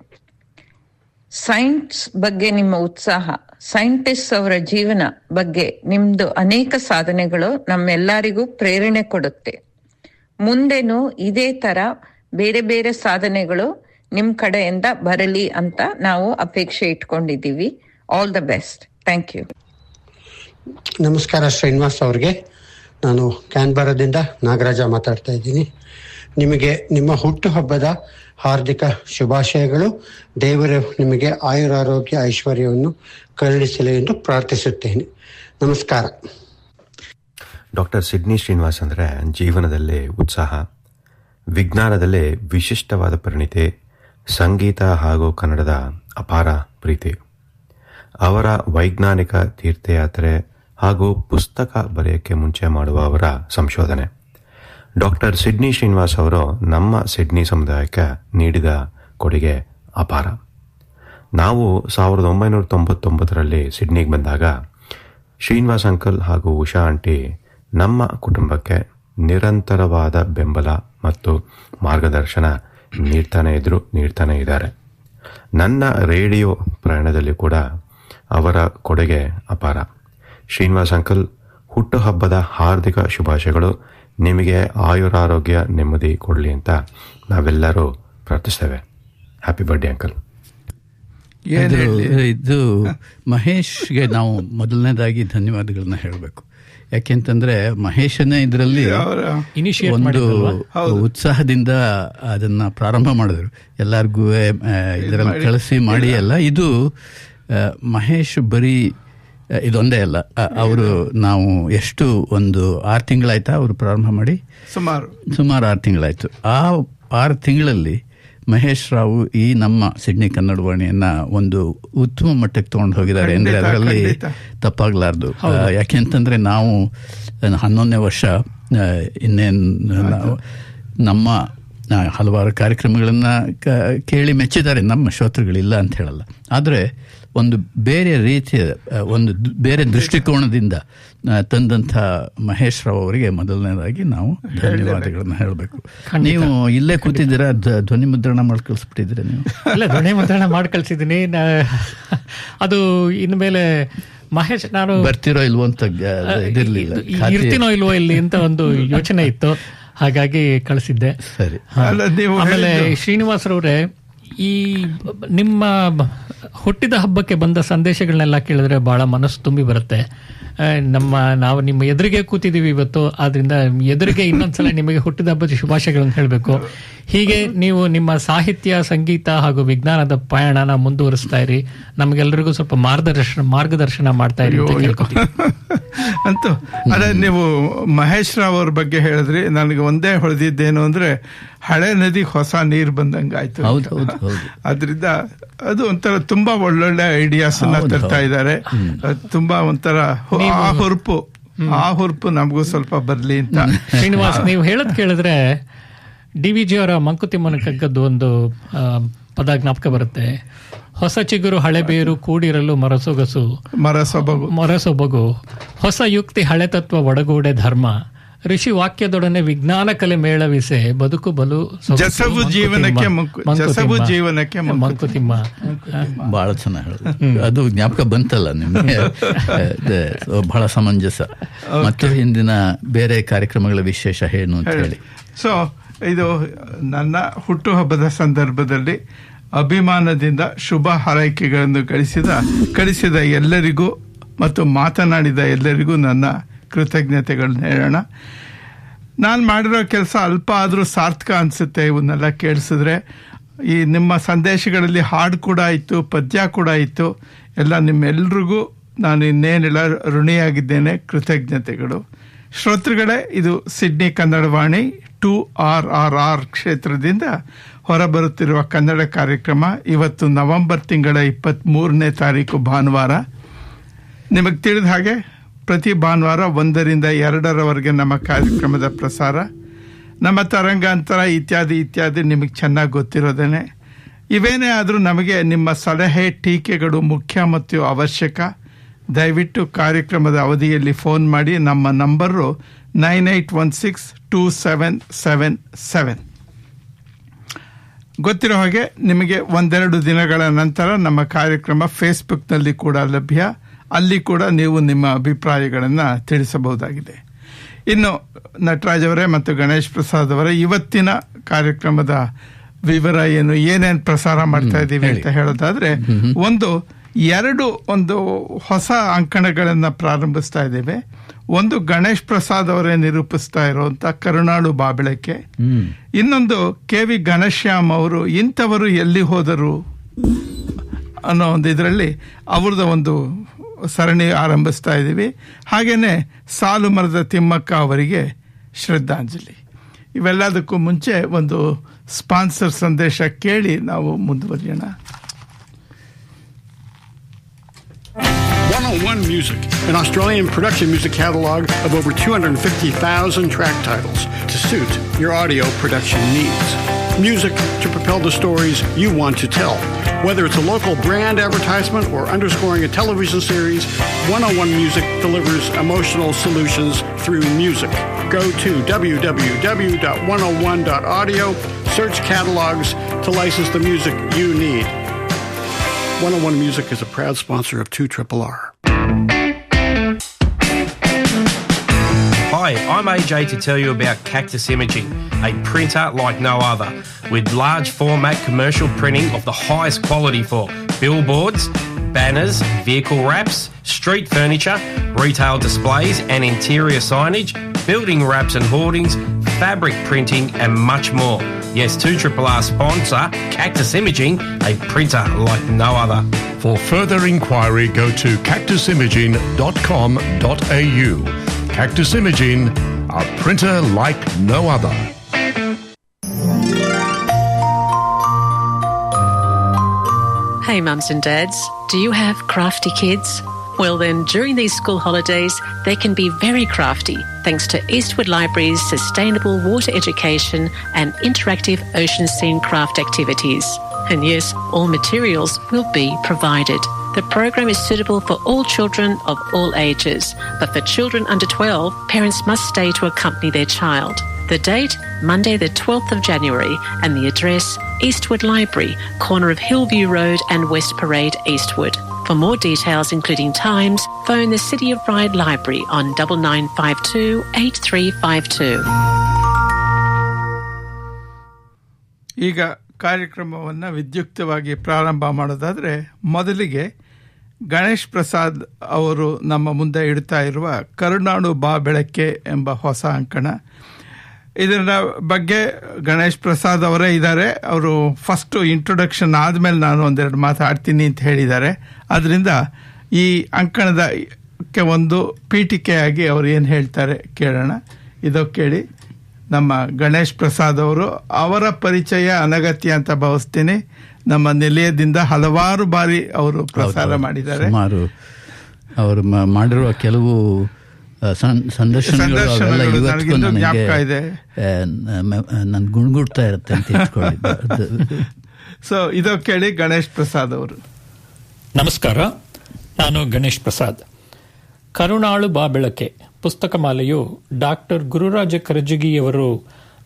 ಸೈನ್ಸ್ ಬಗ್ಗೆ ನಿಮ್ಮ ಉತ್ಸಾಹ, ಸೈಂಟಿಸ್ಟ್ ಅವರ ಜೀವನ ಬಗ್ಗೆ ನಿಮ್ದು ಅನೇಕ ಸಾಧನೆಗಳು ನಮ್ಮೆಲ್ಲರಿಗೂ ಪ್ರೇರಣೆ ಕೊಡುತ್ತೆ. ಮುಂದೆನೂ ಇದೇ ತರ ಬೇರೆ ಬೇರೆ ಸಾಧನೆಗಳು ನಿಮ್ ಕಡೆಯಿಂದ ಬರಲಿ ಅಂತ ನಾವು ಅಪೇಕ್ಷೆ ಇಟ್ಕೊಂಡಿದ್ದೀವಿ. All the best. Thank you. ನಮಸ್ಕಾರ ಶ್ರೀನಿವಾಸ್ ಅವ್ರಿಗೆ. ನಾನು ಕ್ಯಾನ್ಬರಾದಿಂದ ನಾಗರಾಜ ಮಾತಾಡ್ತಾ ಇದ್ದೀನಿ. ನಿಮಗೆ ನಿಮ್ಮ ಹುಟ್ಟುಹಬ್ಬದ ಹಾರ್ದಿಕ ಶುಭಾಶಯಗಳು. ದೇವರು ನಿಮಗೆ ಆಯುರಾರೋಗ್ಯ ಐಶ್ವರ್ಯವನ್ನು ಕರುಣಿಸಲಿ ಎಂದು ಪ್ರಾರ್ಥಿಸುತ್ತೇನೆ. ನಮಸ್ಕಾರ. ಡಾಕ್ಟರ್ ಸಿಡ್ನಿ ಶ್ರೀನಿವಾಸ್ ಅಂದರೆ ಜೀವನದಲ್ಲೇ ಉತ್ಸಾಹ, ವಿಜ್ಞಾನದಲ್ಲೇ ವಿಶಿಷ್ಟವಾದ ಪರಿಣಿತಿ, ಸಂಗೀತ ಹಾಗೂ ಕನ್ನಡದ ಅಪಾರ ಪ್ರೀತಿ. ಅವರ ವೈಜ್ಞಾನಿಕ ತೀರ್ಥಯಾತ್ರೆ ಹಾಗೂ ಪುಸ್ತಕ ಬರೆಯೋಕ್ಕೆ ಮುಂಚೆ ಮಾಡುವ ಅವರ ಸಂಶೋಧನೆ. ಡಾಕ್ಟರ್ ಸಿಡ್ನಿ ಶ್ರೀನಿವಾಸ್ ಅವರು ನಮ್ಮ ಸಿಡ್ನಿ ಸಮುದಾಯಕ್ಕೆ ನೀಡಿದ ಕೊಡುಗೆ ಅಪಾರ. ನಾವು 1999ರಲ್ಲಿ ಸಿಡ್ನಿಗೆ ಬಂದಾಗ ಶ್ರೀನಿವಾಸ್ ಅಂಕಲ್ ಹಾಗೂ ಉಷಾ ಆಂಟಿ ನಮ್ಮ ಕುಟುಂಬಕ್ಕೆ ನಿರಂತರವಾದ ಬೆಂಬಲ ಮತ್ತು ಮಾರ್ಗದರ್ಶನ ನೀಡ್ತಾನೆ ಇದ್ದಾರೆ. ನನ್ನ ರೇಡಿಯೋ ಪ್ರಯಾಣದಲ್ಲಿ ಕೂಡ ಅವರ ಕೊಡುಗೆ ಅಪಾರ. ಶ್ರೀನಿವಾಸ್ ಅಂಕಲ್, ಹುಟ್ಟುಹಬ್ಬದ ಹಾರ್ದಿಕ ಶುಭಾಶಯಗಳು. ನಿಮಗೆ ಆಯುರಾರೋಗ್ಯ ನೆಮ್ಮದಿ ಕೊಡಲಿ ಅಂತ ನಾವೆಲ್ಲರೂ ಪ್ರಾರ್ಥಿಸ್ತೇವೆ. Happy birthday uncle. ಇದು ಮಹೇಶ್ಗೆ ನಾವು ಮೊದಲನೇದಾಗಿ ಧನ್ಯವಾದಗಳನ್ನ ಹೇಳಬೇಕು. ಯಾಕೆಂತಂದ್ರೆ ಮಹೇಶನೇ ಇದರಲ್ಲಿ ಒಂದು ಉತ್ಸಾಹದಿಂದ ಅದನ್ನ ಪ್ರಾರಂಭ ಮಾಡಿದ್ರು. ಎಲ್ಲರಿಗೂ ಇದರಲ್ಲಿ ಕಳಿಸಿ ಮಾಡಿ ಅಲ್ಲ. ಇದು ಮಹೇಶ್ ಬರೀ ಇದೊಂದೇ ಅಲ್ಲ. ಅವರು ನಾವು ಎಷ್ಟು ಒಂದು 6 ತಿಂಗಳಾಯ್ತಾ ಅವರು ಪ್ರಾರಂಭ ಮಾಡಿ? ಸುಮಾರು 6 ತಿಂಗಳಾಯ್ತು. ಆ 6 ತಿಂಗಳಲ್ಲಿ ಮಹೇಶ್ ರಾವ್ ಈ ನಮ್ಮ ಸಿಡ್ನಿ ಕನ್ನಡವಾಣಿಯನ್ನ ಒಂದು ಉತ್ತಮ ಮಟ್ಟಕ್ಕೆ ತಗೊಂಡು ಹೋಗಿದ್ದಾರೆ ಅಂದರೆ ಅದರಲ್ಲಿ ತಪ್ಪಾಗಲಾರ್ದು. ಯಾಕೆಂತಂದ್ರೆ ನಾವು 11ನೇ ವರ್ಷ ಇನ್ನೇನು ನಮ್ಮ ಹಲವಾರು ಕಾರ್ಯಕ್ರಮಗಳನ್ನು ಕೇಳಿ ಮೆಚ್ಚಿದ್ದಾರೆ ನಮ್ಮ ಶ್ರೋತೃಗಳಿಲ್ಲ ಅಂತ ಹೇಳಲ್ಲ. ಆದರೆ ಒಂದು ಬೇರೆ ರೀತಿಯ ಒಂದು ಬೇರೆ ದೃಷ್ಟಿಕೋನದಿಂದ ತಂದಂಥ ಮಹೇಶ್ ರಾವ್ ಅವರಿಗೆ ಮೊದಲನೇದಾಗಿ ನಾವು ಧನ್ಯವಾದಗಳನ್ನ ಹೇಳಬೇಕು. ನೀವು ಇಲ್ಲೇ ಕೂತಿದ್ದೀರಾ, ಧ್ವನಿ ಮುದ್ರಣ ಮಾಡಿ ಕಳಿಸ್ಬಿಟ್ಟಿದ್ದೀರಾ ನೀವು? ಇಲ್ಲ, ಧ್ವನಿ ಮುದ್ರಣ ಮಾಡಿ ಕಳಿಸಿದ್ದೀನಿ. ಅದು ಇನ್ಮೇಲೆ ಮಹೇಶ್ ನಾನು ಬರ್ತಿರೋ ಇಲ್ವೋ ಅಂತ ಇರ್ತೀನೋ ಇಲ್ವೋ ಇಲ್ಲಿ ಅಂತ ಒಂದು ಯೋಚನೆ ಇತ್ತು, ಹಾಗಾಗಿ ಕಳಿಸಿದ್ದೆ. ಸರಿ. ಆಮೇಲೆ ಶ್ರೀನಿವಾಸರವ್ರೆ, ಈ ನಿಮ್ಮ ಹುಟ್ಟಿದ ಹಬ್ಬಕ್ಕೆ ಬಂದ ಸಂದೇಶಗಳನ್ನೆಲ್ಲ ಕೇಳಿದ್ರೆ ಬಹಳ ಮನಸ್ಸು ತುಂಬಿ ಬರುತ್ತೆ. ನಾವು ನಿಮ್ಮ ಎದುರಿಗೆ ಕೂತಿದ್ದೀವಿ ಇವತ್ತು, ಆದ್ರಿಂದ ಎದುರಿಗೆ ಇನ್ನೊಂದ್ಸಲ ನಿಮಗೆ ಹುಟ್ಟಿದ ಹಬ್ಬದ ಶುಭಾಶಯಗಳನ್ನು ಹೇಳಬೇಕು. ಹೀಗೆ ನೀವು ನಿಮ್ಮ ಸಾಹಿತ್ಯ, ಸಂಗೀತ ಹಾಗೂ ವಿಜ್ಞಾನದ ಪಯಣನ ಮುಂದುವರಿಸ್ತಾ ಇರಿ. ನಮಗೆಲ್ಲರಿಗೂ ಸ್ವಲ್ಪ ಮಾರ್ಗದರ್ಶನ ಮಾಡ್ತಾ ಇರಿ ಅಂತ ಕೇಳ್ಕೊತೀನಿ. ಅಂತೂ ಅದೇ ನೀವು ಮಹೇಶ್ ರಾವ್ ಅವ್ರ ಬಗ್ಗೆ ಹೇಳಿದ್ರಿ, ನನಗೆ ಒಂದೇ ಹೊಳೆದಿದ್ದೇನು ಅಂದ್ರೆ ಹಳೆ ನದಿಗೆ ಹೊಸ ನೀರು ಬಂದಂಗಾಯ್ತು. ಅದರಿಂದ ಅದು ಒಂಥರ ತುಂಬಾ ಒಳ್ಳೊಳ್ಳೆ ಐಡಿಯಾಸ್ ತರ್ತಾ ಇದ್ದಾರೆ. ತುಂಬಾ ಒಂಥರ ಆ ಹುರುಪು ನಮಗೂ ಸ್ವಲ್ಪ ಬರ್ಲಿ ಅಂತ. ಶ್ರೀನಿವಾಸ್, ನೀವು ಹೇಳದ್ ಕೇಳಿದ್ರೆ DVG ಅವರ ಮಂಕುತಿಮ್ಮನ ಕಗ್ಗದ್ದು ಒಂದು ಪದ ಜ್ಞಾಪಕ ಬರುತ್ತೆ. ಹೊಸ ಚಿಗುರು ಹಳೆ ಬೇರು ಕೂಡಿರಲು ಮರಸೊಬಗು ಹೊಸ ಯುಕ್ತಿ ಹಳೆ ತತ್ವ ಒಡಗೂಡೆ ಧರ್ಮ ಋಷಿ ವಾಕ್ಯದೊಡನೆ ವಿಜ್ಞಾನ ಕಲೆ ಮೇಳವಿಸೆ ಬದುಕು ಬಲು ಜಸವು ಜೀವನಕ್ಕೆ ಮಂಕುತಿಮ್ಮ. ಬಹಳ ಚೆನ್ನಾಗಿ ಹೇಳೋದು, ಅದು ಜ್ಞಾಪಕ ಬಂತಲ್ಲ ನಿಮಗೆ. ಬಹಳ ಸಮಂಜಸ. ಮತ್ತು ಹಿಂದಿನ ಬೇರೆ ಕಾರ್ಯಕ್ರಮಗಳ ವಿಶೇಷ ಏನು ಅಂತ ಹೇಳಿ. ಸೊ ಇದು ನನ್ನ ಹುಟ್ಟುಹಬ್ಬದ ಸಂದರ್ಭದಲ್ಲಿ ಅಭಿಮಾನದಿಂದ ಶುಭ ಹಾರೈಕೆಗಳನ್ನು ಕಳಿಸಿದ ಎಲ್ಲರಿಗೂ ಮತ್ತು ಮಾತನಾಡಿದ ಎಲ್ಲರಿಗೂ ನನ್ನ ಕೃತಜ್ಞತೆಗಳನ್ನ ಹೇಳೋಣ. ನಾನು ಮಾಡಿರೋ ಕೆಲಸ ಅಲ್ಪ ಆದರೂ ಸಾರ್ಥಕ ಅನಿಸುತ್ತೆ ಇವನ್ನೆಲ್ಲ ಕೇಳಿಸಿದ್ರೆ. ಈ ನಿಮ್ಮ ಸಂದೇಶಗಳಲ್ಲಿ ಹಾಡು ಕೂಡ ಇತ್ತು, ಪದ್ಯ ಕೂಡ ಇತ್ತು. ಎಲ್ಲ ನಿಮ್ಮೆಲ್ರಿಗೂ ನಾನು ಇನ್ನೇನೆಲ್ಲ ಋಣಿಯಾಗಿದ್ದೇನೆ. ಕೃತಜ್ಞತೆಗಳು. ಶ್ರೋತೃಗಳೇ, ಇದು ಸಿಡ್ನಿ ಕನ್ನಡವಾಣಿ 2RRR ಕ್ಷೇತ್ರದಿಂದ ಹೊರಬರುತ್ತಿರುವ ಕನ್ನಡ ಕಾರ್ಯಕ್ರಮ. ಇವತ್ತು ನವೆಂಬರ್ ತಿಂಗಳ 23ನೇ ತಾರೀಕು ಭಾನುವಾರ. ನಿಮಗೆ ತಿಳಿದ ಹಾಗೆ ಪ್ರತಿ ಭಾನುವಾರ 1ರಿಂದ 2ರವರೆಗೆ ನಮ್ಮ ಕಾರ್ಯಕ್ರಮದ ಪ್ರಸಾರ. ನಮ್ಮ ತರಂಗಾಂತರ ಇತ್ಯಾದಿ ನಿಮಗೆ ಚೆನ್ನಾಗಿ ಗೊತ್ತಿರೋದೇನೆ. ಇವೇನೇ ಆದರೂ ನಮಗೆ ನಿಮ್ಮ ಸಲಹೆ ಟೀಕೆಗಳು ಮುಖ್ಯ ಮತ್ತು ಅವಶ್ಯಕ. ದಯವಿಟ್ಟು ಕಾರ್ಯಕ್ರಮದ ಅವಧಿಯಲ್ಲಿ ಫೋನ್ ಮಾಡಿ. ನಮ್ಮ ನಂಬರು 98162777. ಗೊತ್ತಿರೋ ಹಾಗೆ ನಿಮಗೆ 1-2 ದಿನಗಳ ನಂತರ ನಮ್ಮ ಕಾರ್ಯಕ್ರಮ ಫೇಸ್ಬುಕ್ನಲ್ಲಿ ಕೂಡ ಲಭ್ಯ. ಅಲ್ಲಿ ಕೂಡ ನೀವು ನಿಮ್ಮ ಅಭಿಪ್ರಾಯಗಳನ್ನು ತಿಳಿಸಬಹುದಾಗಿದೆ. ಇನ್ನು ನಟರಾಜ್ ಅವರೇ ಮತ್ತು ಗಣೇಶ್ ಪ್ರಸಾದ್ ಅವರೇ, ಇವತ್ತಿನ ಕಾರ್ಯಕ್ರಮದ ವಿವರ ಏನೇನು ಪ್ರಸಾರ ಮಾಡ್ತಾ ಇದ್ದೀವಿ ಅಂತ ಹೇಳೋದಾದ್ರೆ, ಒಂದು ಹೊಸ ಅಂಕಣಗಳನ್ನು ಪ್ರಾರಂಭಿಸ್ತಾ ಇದ್ದೇವೆ. ಒಂದು ಗಣೇಶ್ ಪ್ರಸಾದ್ ಅವರೇ ನಿರೂಪಿಸ್ತಾ ಇರುವಂತ ಕರುನಾಡು ಬಾಬೆಳಕೆ. ಇನ್ನೊಂದು KV ಘನಶ್ಯಾಮ್ ಅವರು ಇಂಥವರು ಎಲ್ಲಿ ಹೋದರು ಅನ್ನೋ ಒಂದು ಇದರಲ್ಲಿ ಅವ್ರದ್ದು ಒಂದು ಸರಣಿ ಆರಂಭಿಸ್ತಾ ಇದ್ದೀವಿ. ಹಾಗೇನೆ ಸಾಲು ಮರದ ತಿಮ್ಮಕ್ಕ ಅವರಿಗೆ ಶ್ರದ್ಧಾಂಜಲಿ. ಇವೆಲ್ಲದಕ್ಕೂ ಮುಂಚೆ ಒಂದು ಸ್ಪಾನ್ಸರ್ ಸಂದೇಶ ಕೇಳಿ ನಾವು ಮುಂದುವರಿಯೋಣ. 101 Music, an Australian production music catalog of over 250,000 track titles to suit your audio production needs. Music to propel the stories you want to tell. Whether it's a local brand advertisement or underscoring a television series, 101 Music delivers emotional solutions through music. Go to www.101.audio, search catalogs to license the music you need. 101 Music is a proud sponsor of 2RRR. Hi, I'm AJ to tell you about Cactus Imaging, a printer like no other, with large format commercial printing of the highest quality for billboards, banners, vehicle wraps, street furniture, retail displays and interior signage, building wraps and hoardings, fabric printing and much more. Yes, 2RRR sponsor Cactus Imaging, a printer like no other. For further inquiry, go to cactusimaging.com.au. Cactus Imaging, a printer like no other. Hey mums and dads, do you have crafty kids? Well then, during these school holidays, they can be very crafty thanks to Eastwood Library's sustainable water education and interactive ocean scene craft activities. And yes, all materials will be provided. The program is suitable for all children of all ages, but for children under 12, parents must stay to accompany their child. The date, Monday the 12th of January, and the address, Eastwood Library, corner of Hillview Road and West Parade, Eastwood. For more details, including times, phone the City of Ryde Library on 9952 8352. ಈಗ ಕಾರ್ಯಕ್ರಮವನ್ನು ವಿದ್ಯುಕ್ತವಾಗಿ ಪ್ರಾರಂಭ ಮಾಡೋದಾದರೆ, ಮೊದಲಿಗೆ ಗಣೇಶ್ ಪ್ರಸಾದ್ ಅವರು ನಮ್ಮ ಮುಂದೆ ಇಡ್ತಾ ಇರುವ ಕರುನಾಡು ಬಾ ಬೆಳಕೆ ಎಂಬ ಹೊಸ ಅಂಕಣ. ಇದರ ಬಗ್ಗೆ ಗಣೇಶ್ ಪ್ರಸಾದ್ ಅವರೇ ಇದ್ದಾರೆ. ಅವರು ಫಸ್ಟು ಇಂಟ್ರೊಡಕ್ಷನ್ ಆದಮೇಲೆ ನಾನು ಒಂದೆರಡು ಮಾತಾಡ್ತೀನಿ ಅಂತ ಹೇಳಿದ್ದಾರೆ. ಅದರಿಂದ ಈ ಅಂಕಣದ ಅದಕ್ಕೆ ಒಂದು ಪೀಠಿಕೆಯಾಗಿ ಅವರು ಏನು ಹೇಳ್ತಾರೆ ಕೇಳೋಣ. ಇದು ಕೇಳಿ. ನಮ್ಮ ಗಣೇಶ್ ಪ್ರಸಾದ್ ಅವರು, ಅವರ ಪರಿಚಯ ಅನಗತ್ಯ ಅಂತ ಭಾವಿಸ್ತೀನಿ. ನಮ್ಮ ನಿಲಯದಿಂದ ಹಲವಾರು ಬಾರಿ ಅವರು ಪ್ರಸಾರ ಮಾಡಿದ್ದಾರೆ. ಸುಮಾರು ಅವರು ಮಾಡಿರುವ ಕೆಲವು ಸಂದರ್ಶನಗಳು ಇವತ್ತಿಗೂ ನನಗೆ ನನ್ ಗುಣಗುಡ್ತಾ ಇರುತ್ತೆ ಅಂತ ಇಟ್ಕೊಂಡಿದ್ದೆ. ಸೊ ಇದು ಕೇಳಿ ಗಣೇಶ್ ಪ್ರಸಾದ್ ಅವರು. ನಮಸ್ಕಾರ, ನಾನು ಗಣೇಶ್ ಪ್ರಸಾದ್. ಕರುಣಾಳು ಬಾ ಬೆಳಕೆ ಪುಸ್ತಕ ಮಾಲೆಯು ಡಾಕ್ಟರ್ ಗುರುರಾಜ ಕರಜಗಿಯವರು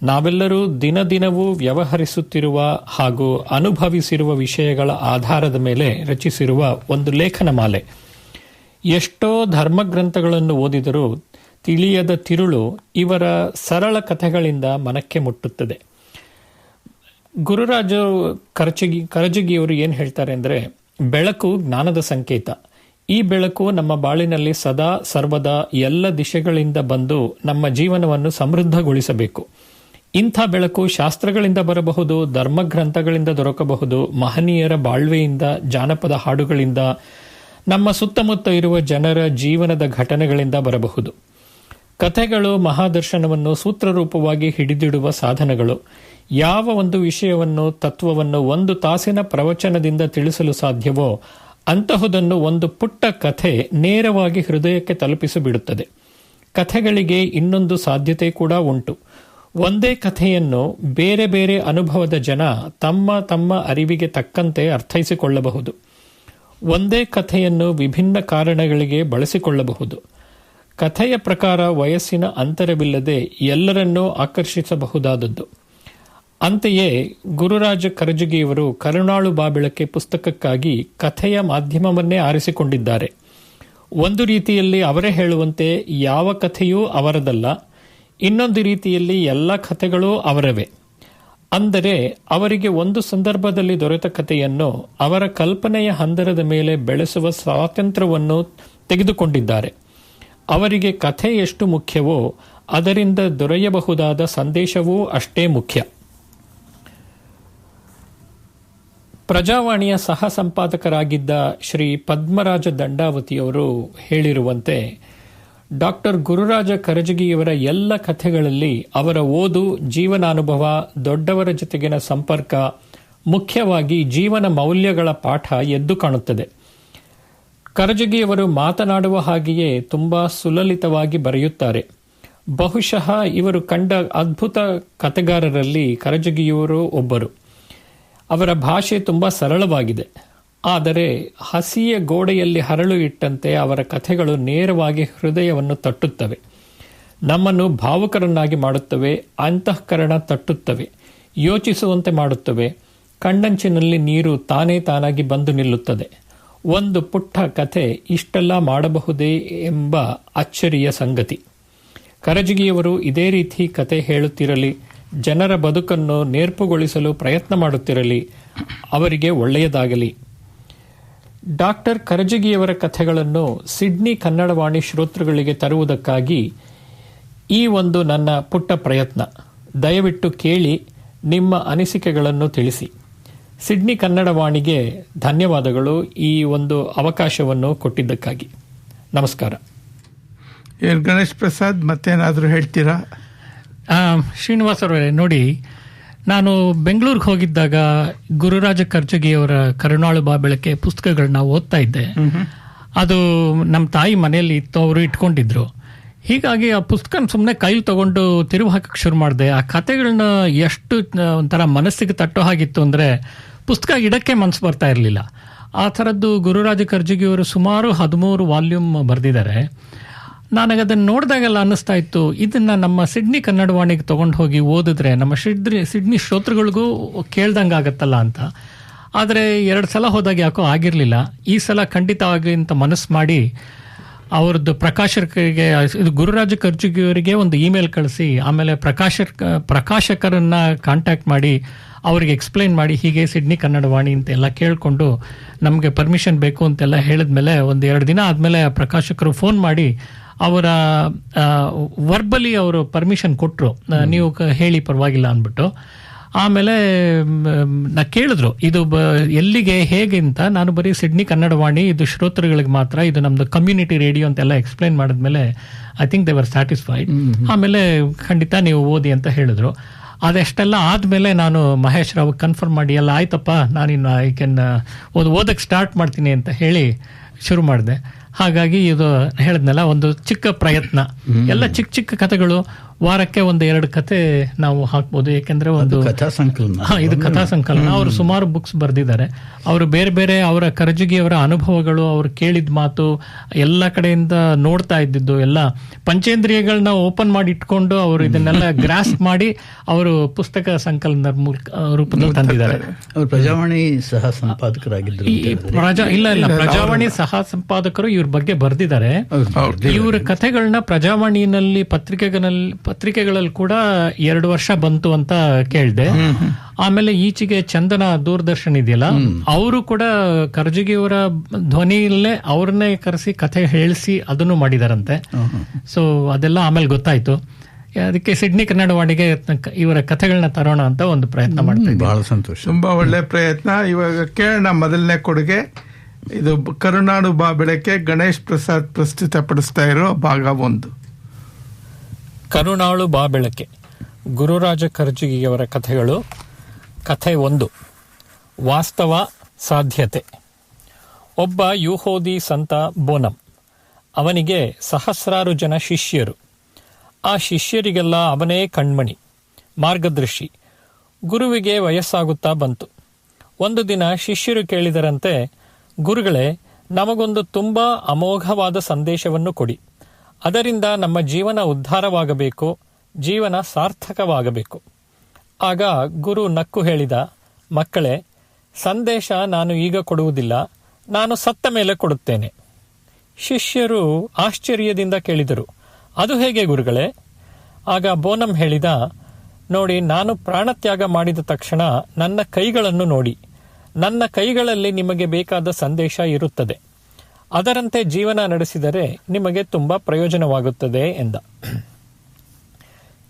ನಾವೆಲ್ಲರೂ ದಿನ ದಿನವೂ ವ್ಯವಹರಿಸುತ್ತಿರುವ ಹಾಗೂ ಅನುಭವಿಸಿರುವ ವಿಷಯಗಳ ಆಧಾರದ ಮೇಲೆ ರಚಿಸಿರುವ ಒಂದು ಲೇಖನ ಮಾಲೆ. ಎಷ್ಟೋ ಧರ್ಮಗ್ರಂಥಗಳನ್ನು ಓದಿದರೂ ತಿಳಿಯದ ತಿರುಳು ಇವರ ಸರಳ ಕಥೆಗಳಿಂದ ಮನಕ್ಕೆ ಮುಟ್ಟುತ್ತದೆ. ಗುರುರಾಜ ಕರಜಗಿಯವರು ಏನು ಹೇಳ್ತಾರೆ ಅಂದರೆ, ಬೆಳಕು ಜ್ಞಾನದ ಸಂಕೇತ. ಈ ಬೆಳಕು ನಮ್ಮ ಬಾಳಿನಲ್ಲಿ ಸದಾ ಸರ್ವದಾ ಎಲ್ಲ ದಿಶೆಗಳಿಂದ ಬಂದು ನಮ್ಮ ಜೀವನವನ್ನು ಸಮೃದ್ಧಗೊಳಿಸಬೇಕು. ಇಂಥ ಬೆಳಕು ಶಾಸ್ತ್ರಗಳಿಂದ ಬರಬಹುದು, ಧರ್ಮಗ್ರಂಥಗಳಿಂದ ದೊರಕಬಹುದು, ಮಹನೀಯರ ಬಾಳ್ವೆಯಿಂದ, ಜಾನಪದ ಹಾಡುಗಳಿಂದ, ನಮ್ಮ ಸುತ್ತಮುತ್ತ ಇರುವ ಜನರ ಜೀವನದ ಘಟನೆಗಳಿಂದ ಬರಬಹುದು. ಕಥೆಗಳು ಮಹಾದರ್ಶನವನ್ನು ಸೂತ್ರರೂಪವಾಗಿ ಹಿಡಿದಿಡುವ ಸಾಧನಗಳು. ಯಾವ ಒಂದು ವಿಷಯವನ್ನು, ತತ್ವವನ್ನು ಒಂದು ತಾಸಿನ ಪ್ರವಚನದಿಂದ ತಿಳಿಸಲು ಸಾಧ್ಯವೋ ಅಂತಹುದನ್ನು ಒಂದು ಪುಟ್ಟ ಕಥೆ ನೇರವಾಗಿ ಹೃದಯಕ್ಕೆ ತಲುಪಿಸಿಬಿಡುತ್ತದೆ. ಕಥೆಗಳಿಗೆ ಇನ್ನೊಂದು ಸಾಧ್ಯತೆ ಕೂಡ ಉಂಟು. ಒಂದೇ ಕಥೆಯನ್ನು ಬೇರೆ ಬೇರೆ ಅನುಭವದ ಜನ ತಮ್ಮ ತಮ್ಮ ಅರಿವಿಗೆ ತಕ್ಕಂತೆ ಅರ್ಥೈಸಿಕೊಳ್ಳಬಹುದು. ಒಂದೇ ಕಥೆಯನ್ನು ವಿಭಿನ್ನ ಕಾರಣಗಳಿಗೆ ಬಳಸಿಕೊಳ್ಳಬಹುದು. ಕಥೆಯ ಪ್ರಕಾರ ವಯಸ್ಸಿನ ಅಂತರವಿಲ್ಲದೆ ಎಲ್ಲರನ್ನೂ ಆಕರ್ಷಿಸಬಹುದಾದದ್ದು. ಅಂತೆಯೇ ಗುರುರಾಜ ಕರಜಗಿಯವರು ಕರುಣಾಳು ಬಾ ಬೆಳಕೆ ಪುಸ್ತಕಕ್ಕಾಗಿ ಕಥೆಯ ಮಾಧ್ಯಮವನ್ನೇ ಆರಿಸಿಕೊಂಡಿದ್ದಾರೆ. ಒಂದು ರೀತಿಯಲ್ಲಿ ಅವರೇ ಹೇಳುವಂತೆ ಯಾವ ಕಥೆಯೂ ಅವರದಲ್ಲ, ಇನ್ನೊಂದು ರೀತಿಯಲ್ಲಿ ಎಲ್ಲ ಕಥೆಗಳೂ ಅವರವೇ. ಅಂದರೆ ಅವರಿಗೆ ಒಂದು ಸಂದರ್ಭದಲ್ಲಿ ದೊರೆತ ಕಥೆಯನ್ನು ಅವರ ಕಲ್ಪನೆಯ ಹಂದರದ ಮೇಲೆ ಬೆಳೆಸುವ ಸ್ವಾತಂತ್ರ್ಯವನ್ನು ತೆಗೆದುಕೊಂಡಿದ್ದಾರೆ. ಅವರಿಗೆ ಕಥೆ ಎಷ್ಟು ಮುಖ್ಯವೋ ಅದರಿಂದ ದೊರೆಯಬಹುದಾದ ಸಂದೇಶವೂ ಅಷ್ಟೇ ಮುಖ್ಯ. ಪ್ರಜಾವಾಣಿಯ ಸಹ ಸಂಪಾದಕರಾಗಿದ್ದ ಶ್ರೀ ಪದ್ಮರಾಜ ದಂಡಾವತಿಯವರು ಹೇಳಿರುವಂತೆ, ಡಾಕ್ಟರ್ ಗುರುರಾಜ ಕರಜಗಿಯವರ ಎಲ್ಲ ಕಥೆಗಳಲ್ಲಿ ಅವರ ಓದು, ಜೀವನಾನುಭವ, ದೊಡ್ಡವರ ಜೊತೆಗಿನ ಸಂಪರ್ಕ, ಮುಖ್ಯವಾಗಿ ಜೀವನ ಮೌಲ್ಯಗಳ ಪಾಠ ಎದ್ದು ಕಾಣುತ್ತದೆ. ಕರಜಗಿಯವರು ಮಾತನಾಡುವ ಹಾಗೆಯೇ ತುಂಬಾ ಸುಲಲಿತವಾಗಿ ಬರೆಯುತ್ತಾರೆ. ಬಹುಶಃ ಇವರು ಕಂಡ ಅದ್ಭುತ ಕಥೆಗಾರರಲ್ಲಿ ಕರಜಗಿಯವರು ಒಬ್ಬರು. ಅವರ ಭಾಷೆ ತುಂಬ ಸರಳವಾಗಿದೆ, ಆದರೆ ಹಸಿಯ ಗೋಡೆಯಲ್ಲಿ ಹರಳು ಇಟ್ಟಂತೆ ಅವರ ಕಥೆಗಳು ನೇರವಾಗಿ ಹೃದಯವನ್ನು ತಟ್ಟುತ್ತವೆ, ನಮ್ಮನ್ನು ಭಾವುಕರನ್ನಾಗಿ ಮಾಡುತ್ತವೆ, ಅಂತಃಕರಣ ತಟ್ಟುತ್ತವೆ, ಯೋಚಿಸುವಂತೆ ಮಾಡುತ್ತವೆ. ಕಣ್ಣಂಚಿನಲ್ಲಿ ನೀರು ತಾನೇ ತಾನಾಗಿ ಬಂದು ನಿಲ್ಲುತ್ತದೆ. ಒಂದು ಪುಟ್ಟ ಕಥೆ ಇಷ್ಟೆಲ್ಲ ಮಾಡಬಹುದೇ ಎಂಬ ಅಚ್ಚರಿಯ ಸಂಗತಿ. ಕರಜಗಿಯವರು ಇದೇ ರೀತಿ ಕತೆ ಹೇಳುತ್ತಿರಲಿ, ಜನರ ಬದುಕನ್ನು ನೇರ್ಪುಗೊಳಿಸಲು ಪ್ರಯತ್ನ ಮಾಡುತ್ತಿರಲಿ. ಅವರಿಗೆ ಒಳ್ಳೆಯದಾಗಲಿ. ಡಾಕ್ಟರ್ ಕರಜಗಿಯವರ ಕಥೆಗಳನ್ನು ಸಿಡ್ನಿ ಕನ್ನಡವಾಣಿ ಶ್ರೋತೃಗಳಿಗೆ ತರುವುದಕ್ಕಾಗಿ ಈ ಒಂದು ನನ್ನ ಪುಟ್ಟ ಪ್ರಯತ್ನ. ದಯವಿಟ್ಟು ಕೇಳಿ, ನಿಮ್ಮ ಅನಿಸಿಕೆಗಳನ್ನು ತಿಳಿಸಿ. ಸಿಡ್ನಿ ಕನ್ನಡವಾಣಿಗೆ ಧನ್ಯವಾದಗಳು ಈ ಒಂದು ಅವಕಾಶವನ್ನು ಕೊಟ್ಟಿದ್ದಕ್ಕಾಗಿ. ನಮಸ್ಕಾರ. ಗಣೇಶ್ ಪ್ರಸಾದ್, ಮತ್ತೇನಾದರೂ ಹೇಳ್ತೀರಾ? ಶ್ರೀನಿವಾಸ್ ಅವರೇ, ನೋಡಿ, ನಾನು ಬೆಂಗಳೂರಿಗೆ ಹೋಗಿದ್ದಾಗ ಗುರುರಾಜ ಕರ್ಜಗಿಯವರ ಕರುಣಾಳು ಬಾ ಬೆಳಕೆ ಪುಸ್ತಕಗಳನ್ನ ಓದ್ತಾ ಇದ್ದೆ. ಅದು ನಮ್ಮ ತಾಯಿ ಮನೆಯಲ್ಲಿ ಇತ್ತು, ಅವರು ಇಟ್ಕೊಂಡಿದ್ರು. ಹೀಗಾಗಿ ಆ ಪುಸ್ತಕ ಸುಮ್ಮನೆ ಕೈಲಿ ತಗೊಂಡು ತಿರುವು ಹಾಕಕ್ಕೆ ಶುರು ಮಾಡಿದೆ. ಆ ಕಥೆಗಳನ್ನ ಎಷ್ಟು ಒಂಥರ ಮನಸ್ಸಿಗೆ ತಟ್ಟೋ ಹಾಗಿತ್ತು ಅಂದರೆ ಪುಸ್ತಕ ಇಡಕ್ಕೆ ಮನಸ್ಸು ಬರ್ತಾ ಇರಲಿಲ್ಲ. ಆ ಥರದ್ದು ಗುರುರಾಜ ಕರ್ಜಗಿಯವರು ಸುಮಾರು 13 ವಾಲ್ಯೂಮ್ ಬರೆದಿದ್ದಾರೆ. ನನಗೆ ಅದನ್ನು ನೋಡಿದಾಗೆಲ್ಲ ಅನ್ನಿಸ್ತಾ ಇತ್ತು, ಇದನ್ನು ನಮ್ಮ ಸಿಡ್ನಿ ಕನ್ನಡವಾಣಿಗೆ ತೊಗೊಂಡು ಹೋಗಿ ಓದಿದ್ರೆ ನಮ್ಮ ಸಿಡ್ನಿ ಶ್ರೋತೃಗಳಿಗೂ ಕೇಳ್ದಂಗೆ ಆಗತ್ತಲ್ಲ ಅಂತ. ಆದರೆ 2 ಸಲ ಹೋದಾಗ ಯಾಕೋ ಆಗಿರಲಿಲ್ಲ. ಈ ಸಲ ಖಂಡಿತವಾಗಿ ಅಂತ ಮನಸ್ಸು ಮಾಡಿ ಅವ್ರದ್ದು ಪ್ರಕಾಶಕರಿಗೆ, ಇದು ಗುರುರಾಜ ಕರ್ಜಗಿಯವರಿಗೆ ಒಂದು ಇಮೇಲ್ ಕಳಿಸಿ, ಆಮೇಲೆ ಪ್ರಕಾಶಕರನ್ನು ಕಾಂಟ್ಯಾಕ್ಟ್ ಮಾಡಿ ಅವರಿಗೆ ಎಕ್ಸ್ಪ್ಲೈನ್ ಮಾಡಿ, ಹೀಗೆ ಸಿಡ್ನಿ ಕನ್ನಡವಾಣಿ ಅಂತೆಲ್ಲ ಕೇಳಿಕೊಂಡು ನಮಗೆ ಪರ್ಮಿಷನ್ ಬೇಕು ಅಂತೆಲ್ಲ ಹೇಳಿದ್ಮೇಲೆ 1-2 ದಿನ ಆದಮೇಲೆ ಪ್ರಕಾಶಕರು ಫೋನ್ ಮಾಡಿ ಅವರ ವರ್ಬಲಿ ಅವರು ಪರ್ಮಿಷನ್ ಕೊಟ್ಟರು, ನೀವು ಹೇಳಿ ಪರವಾಗಿಲ್ಲ ಅಂದ್ಬಿಟ್ಟು. ಆಮೇಲೆ ನಾ ಕೇಳಿದ್ರು ಇದು ಎಲ್ಲಿಗೆ ಹೇಗೆ ಅಂತ. ನಾನು ಬರೀ ಸಿಡ್ನಿ ಕನ್ನಡವಾಣಿ, ಇದು ಶ್ರೋತೃಗಳಿಗೆ ಮಾತ್ರ, ಇದು ನಮ್ದು ಕಮ್ಯುನಿಟಿ ರೇಡಿಯೋ ಅಂತೆಲ್ಲ ಎಕ್ಸ್ಪ್ಲೈನ್ ಮಾಡಿದ್ಮೇಲೆ I think they were satisfied. ಆಮೇಲೆ ಖಂಡಿತ ನೀವು ಓದಿ ಅಂತ ಹೇಳಿದ್ರು. ಅದೆಷ್ಟೆಲ್ಲ ಆದಮೇಲೆ ನಾನು ಮಹೇಶ್ ರಾವ್ ಕನ್ಫರ್ಮ್ ಮಾಡಿ, ಎಲ್ಲ ಆಯ್ತಪ್ಪ ನಾನಿನ್ನು ಐ ಕ್ಯಾನ್ ಓದಕ್ಕೆ ಸ್ಟಾರ್ಟ್ ಮಾಡ್ತೀನಿ ಅಂತ ಹೇಳಿ ಶುರು ಮಾಡಿದೆ. ಹಾಗಾಗಿ ಇದು ಹೇಳಿದ್ನಲ್ಲ, ಒಂದು ಚಿಕ್ಕ ಪ್ರಯತ್ನ. ಎಲ್ಲ ಚಿಕ್ಕ ಚಿಕ್ಕ ಕಥೆಗಳು, ವಾರಕ್ಕೆ 1-2 ಕತೆ ನಾವು ಹಾಕ್ಬೋದು. ಯಾಕೆಂದ್ರೆ ಒಂದು ಕಥಾ ಸಂಕಲನ, ಇದು ಕಥಾ ಸಂಕಲನ. ಅವರು ಸುಮಾರು ಬುಕ್ಸ್ ಬರೆದಿದ್ದಾರೆ. ಅವರು ಬೇರೆ ಬೇರೆ ಅವರ ಕರಜಗಿಯವರ ಅನುಭವಗಳು, ಅವ್ರು ಕೇಳಿದ ಮಾತು, ಎಲ್ಲ ಕಡೆಯಿಂದ ನೋಡ್ತಾ ಇದ್ದಿದ್ದು, ಎಲ್ಲ ಪಂಚೇಂದ್ರಿಯಗಳನ್ನ ಓಪನ್ ಮಾಡಿ ಇಟ್ಕೊಂಡು ಅವರು ಇದನ್ನೆಲ್ಲ ಗ್ರಾಸ್ಪ್ ಮಾಡಿ ಅವರು ಪುಸ್ತಕ ಸಂಕಲನದ ಮೂಲಕ ರೂಪದಲ್ಲಿ ತಂದಿದ್ದಾರೆ. ಅವರು ಪ್ರಜಾವಾಣಿ ಸಹ ಸಂಪಾದಕರಾಗಿದ್ದರು. ಇಲ್ಲ ಪ್ರಜಾವಾಣಿ ಸಹ ಸಂಪಾದಕರು ಇವ್ರ ಬಗ್ಗೆ ಬರೆದಿದ್ದಾರೆ. ಇವರ ಕಥೆಗಳನ್ನ ಪ್ರಜಾವಾಣಿನಲ್ಲಿ ಪತ್ರಿಕೆಗಳಲ್ಲಿ ಕೂಡ 2 ವರ್ಷ ಬಂತು ಅಂತ ಕೇಳಿದೆ. ಆಮೇಲೆ ಈಚೆಗೆ ಚಂದನ ದೂರದರ್ಶನ ಇದೆಯಲ್ಲ, ಅವರು ಕೂಡ ಕರ್ಜಗಿಯವರ ಧ್ವನಿಯಲ್ಲೇ ಅವ್ರನ್ನೇ ಕರೆಸಿ ಕಥೆ ಹೇಳಿಸಿ ಅದನ್ನು ಮಾಡಿದಾರಂತೆ. ಸೊ ಅದೆಲ್ಲ ಆಮೇಲೆ ಗೊತ್ತಾಯ್ತು. ಅದಕ್ಕೆ ಸಿಡ್ನಿ ಕನ್ನಡವಾಣಿಗೆ ಇವರ ಕಥೆಗಳನ್ನ ತರೋಣ ಅಂತ ಒಂದು ಪ್ರಯತ್ನ ಮಾಡ್ತಾ ಇದ್ದೀವಿ. ಬಹಳ ಸಂತೋಷ, ತುಂಬಾ ಒಳ್ಳೆ ಪ್ರಯತ್ನ. ಇವಾಗ ಕೇಳೋಣ ಮೊದಲನೇ ಕೊಡುಗೆ. ಇದು ಕರುನಾಡು ಬಾ ಬೆಳಕೆ ಗಣೇಶ್ ಪ್ರಸಾದ್ ಪ್ರಸ್ತುತಪಡಿಸ್ತಾ ಇರೋ ಭಾಗ 1. ಕರುನಾಳು ಬಾ ಬೆಳಕೆ, ಗುರುರಾಜ ಕರ್ಜಗಿಯವರ ಕಥೆಗಳು. ಕಥೆ 1, ವಾಸ್ತವ ಸಾಧ್ಯತೆ. ಒಬ್ಬ ಯೂಹೋದಿ ಸಂತ ಬೋನಂ. ಅವನಿಗೆ ಸಹಸ್ರಾರು ಜನ ಶಿಷ್ಯರು. ಆ ಶಿಷ್ಯರಿಗೆಲ್ಲ ಅವನೇ ಕಣ್ಮಣಿ, ಮಾರ್ಗದರ್ಶಿ. ಗುರುವಿಗೆ ವಯಸ್ಸಾಗುತ್ತಾ ಬಂತು. ಒಂದು ದಿನ ಶಿಷ್ಯರು ಕೇಳಿದರಂತೆ, ಗುರುಗಳೇ, ನಮಗೊಂದು ತುಂಬ ಅಮೋಘವಾದ ಸಂದೇಶವನ್ನು ಕೊಡಿ. ಅದರಿಂದ ನಮ್ಮ ಜೀವನ ಉದ್ಧಾರವಾಗಬೇಕು, ಜೀವನ ಸಾರ್ಥಕವಾಗಬೇಕು. ಆಗ ಗುರು ನಕ್ಕು ಹೇಳಿದ, ಮಕ್ಕಳೇ, ಸಂದೇಶ ನಾನು ಈಗ ಕೊಡುವುದಿಲ್ಲ, ನಾನು ಸತ್ತ ಮೇಲೆ ಕೊಡುತ್ತೇನೆ. ಶಿಷ್ಯರು ಆಶ್ಚರ್ಯದಿಂದ ಕೇಳಿದರು, ಅದು ಹೇಗೆ ಗುರುಗಳೇ? ಆಗ ಬೋನಂ ಹೇಳಿದ, ನೋಡಿ, ನಾನು ಪ್ರಾಣತ್ಯಾಗ ಮಾಡಿದ ತಕ್ಷಣ ನನ್ನ ಕೈಗಳನ್ನು ನೋಡಿ. ನನ್ನ ಕೈಗಳಲ್ಲಿ ನಿಮಗೆ ಬೇಕಾದ ಸಂದೇಶ ಇರುತ್ತದೆ. ಅದರಂತೆ ಜೀವನ ನಡೆಸಿದರೆ ನಿಮಗೆ ತುಂಬ ಪ್ರಯೋಜನವಾಗುತ್ತದೆ ಎಂದ.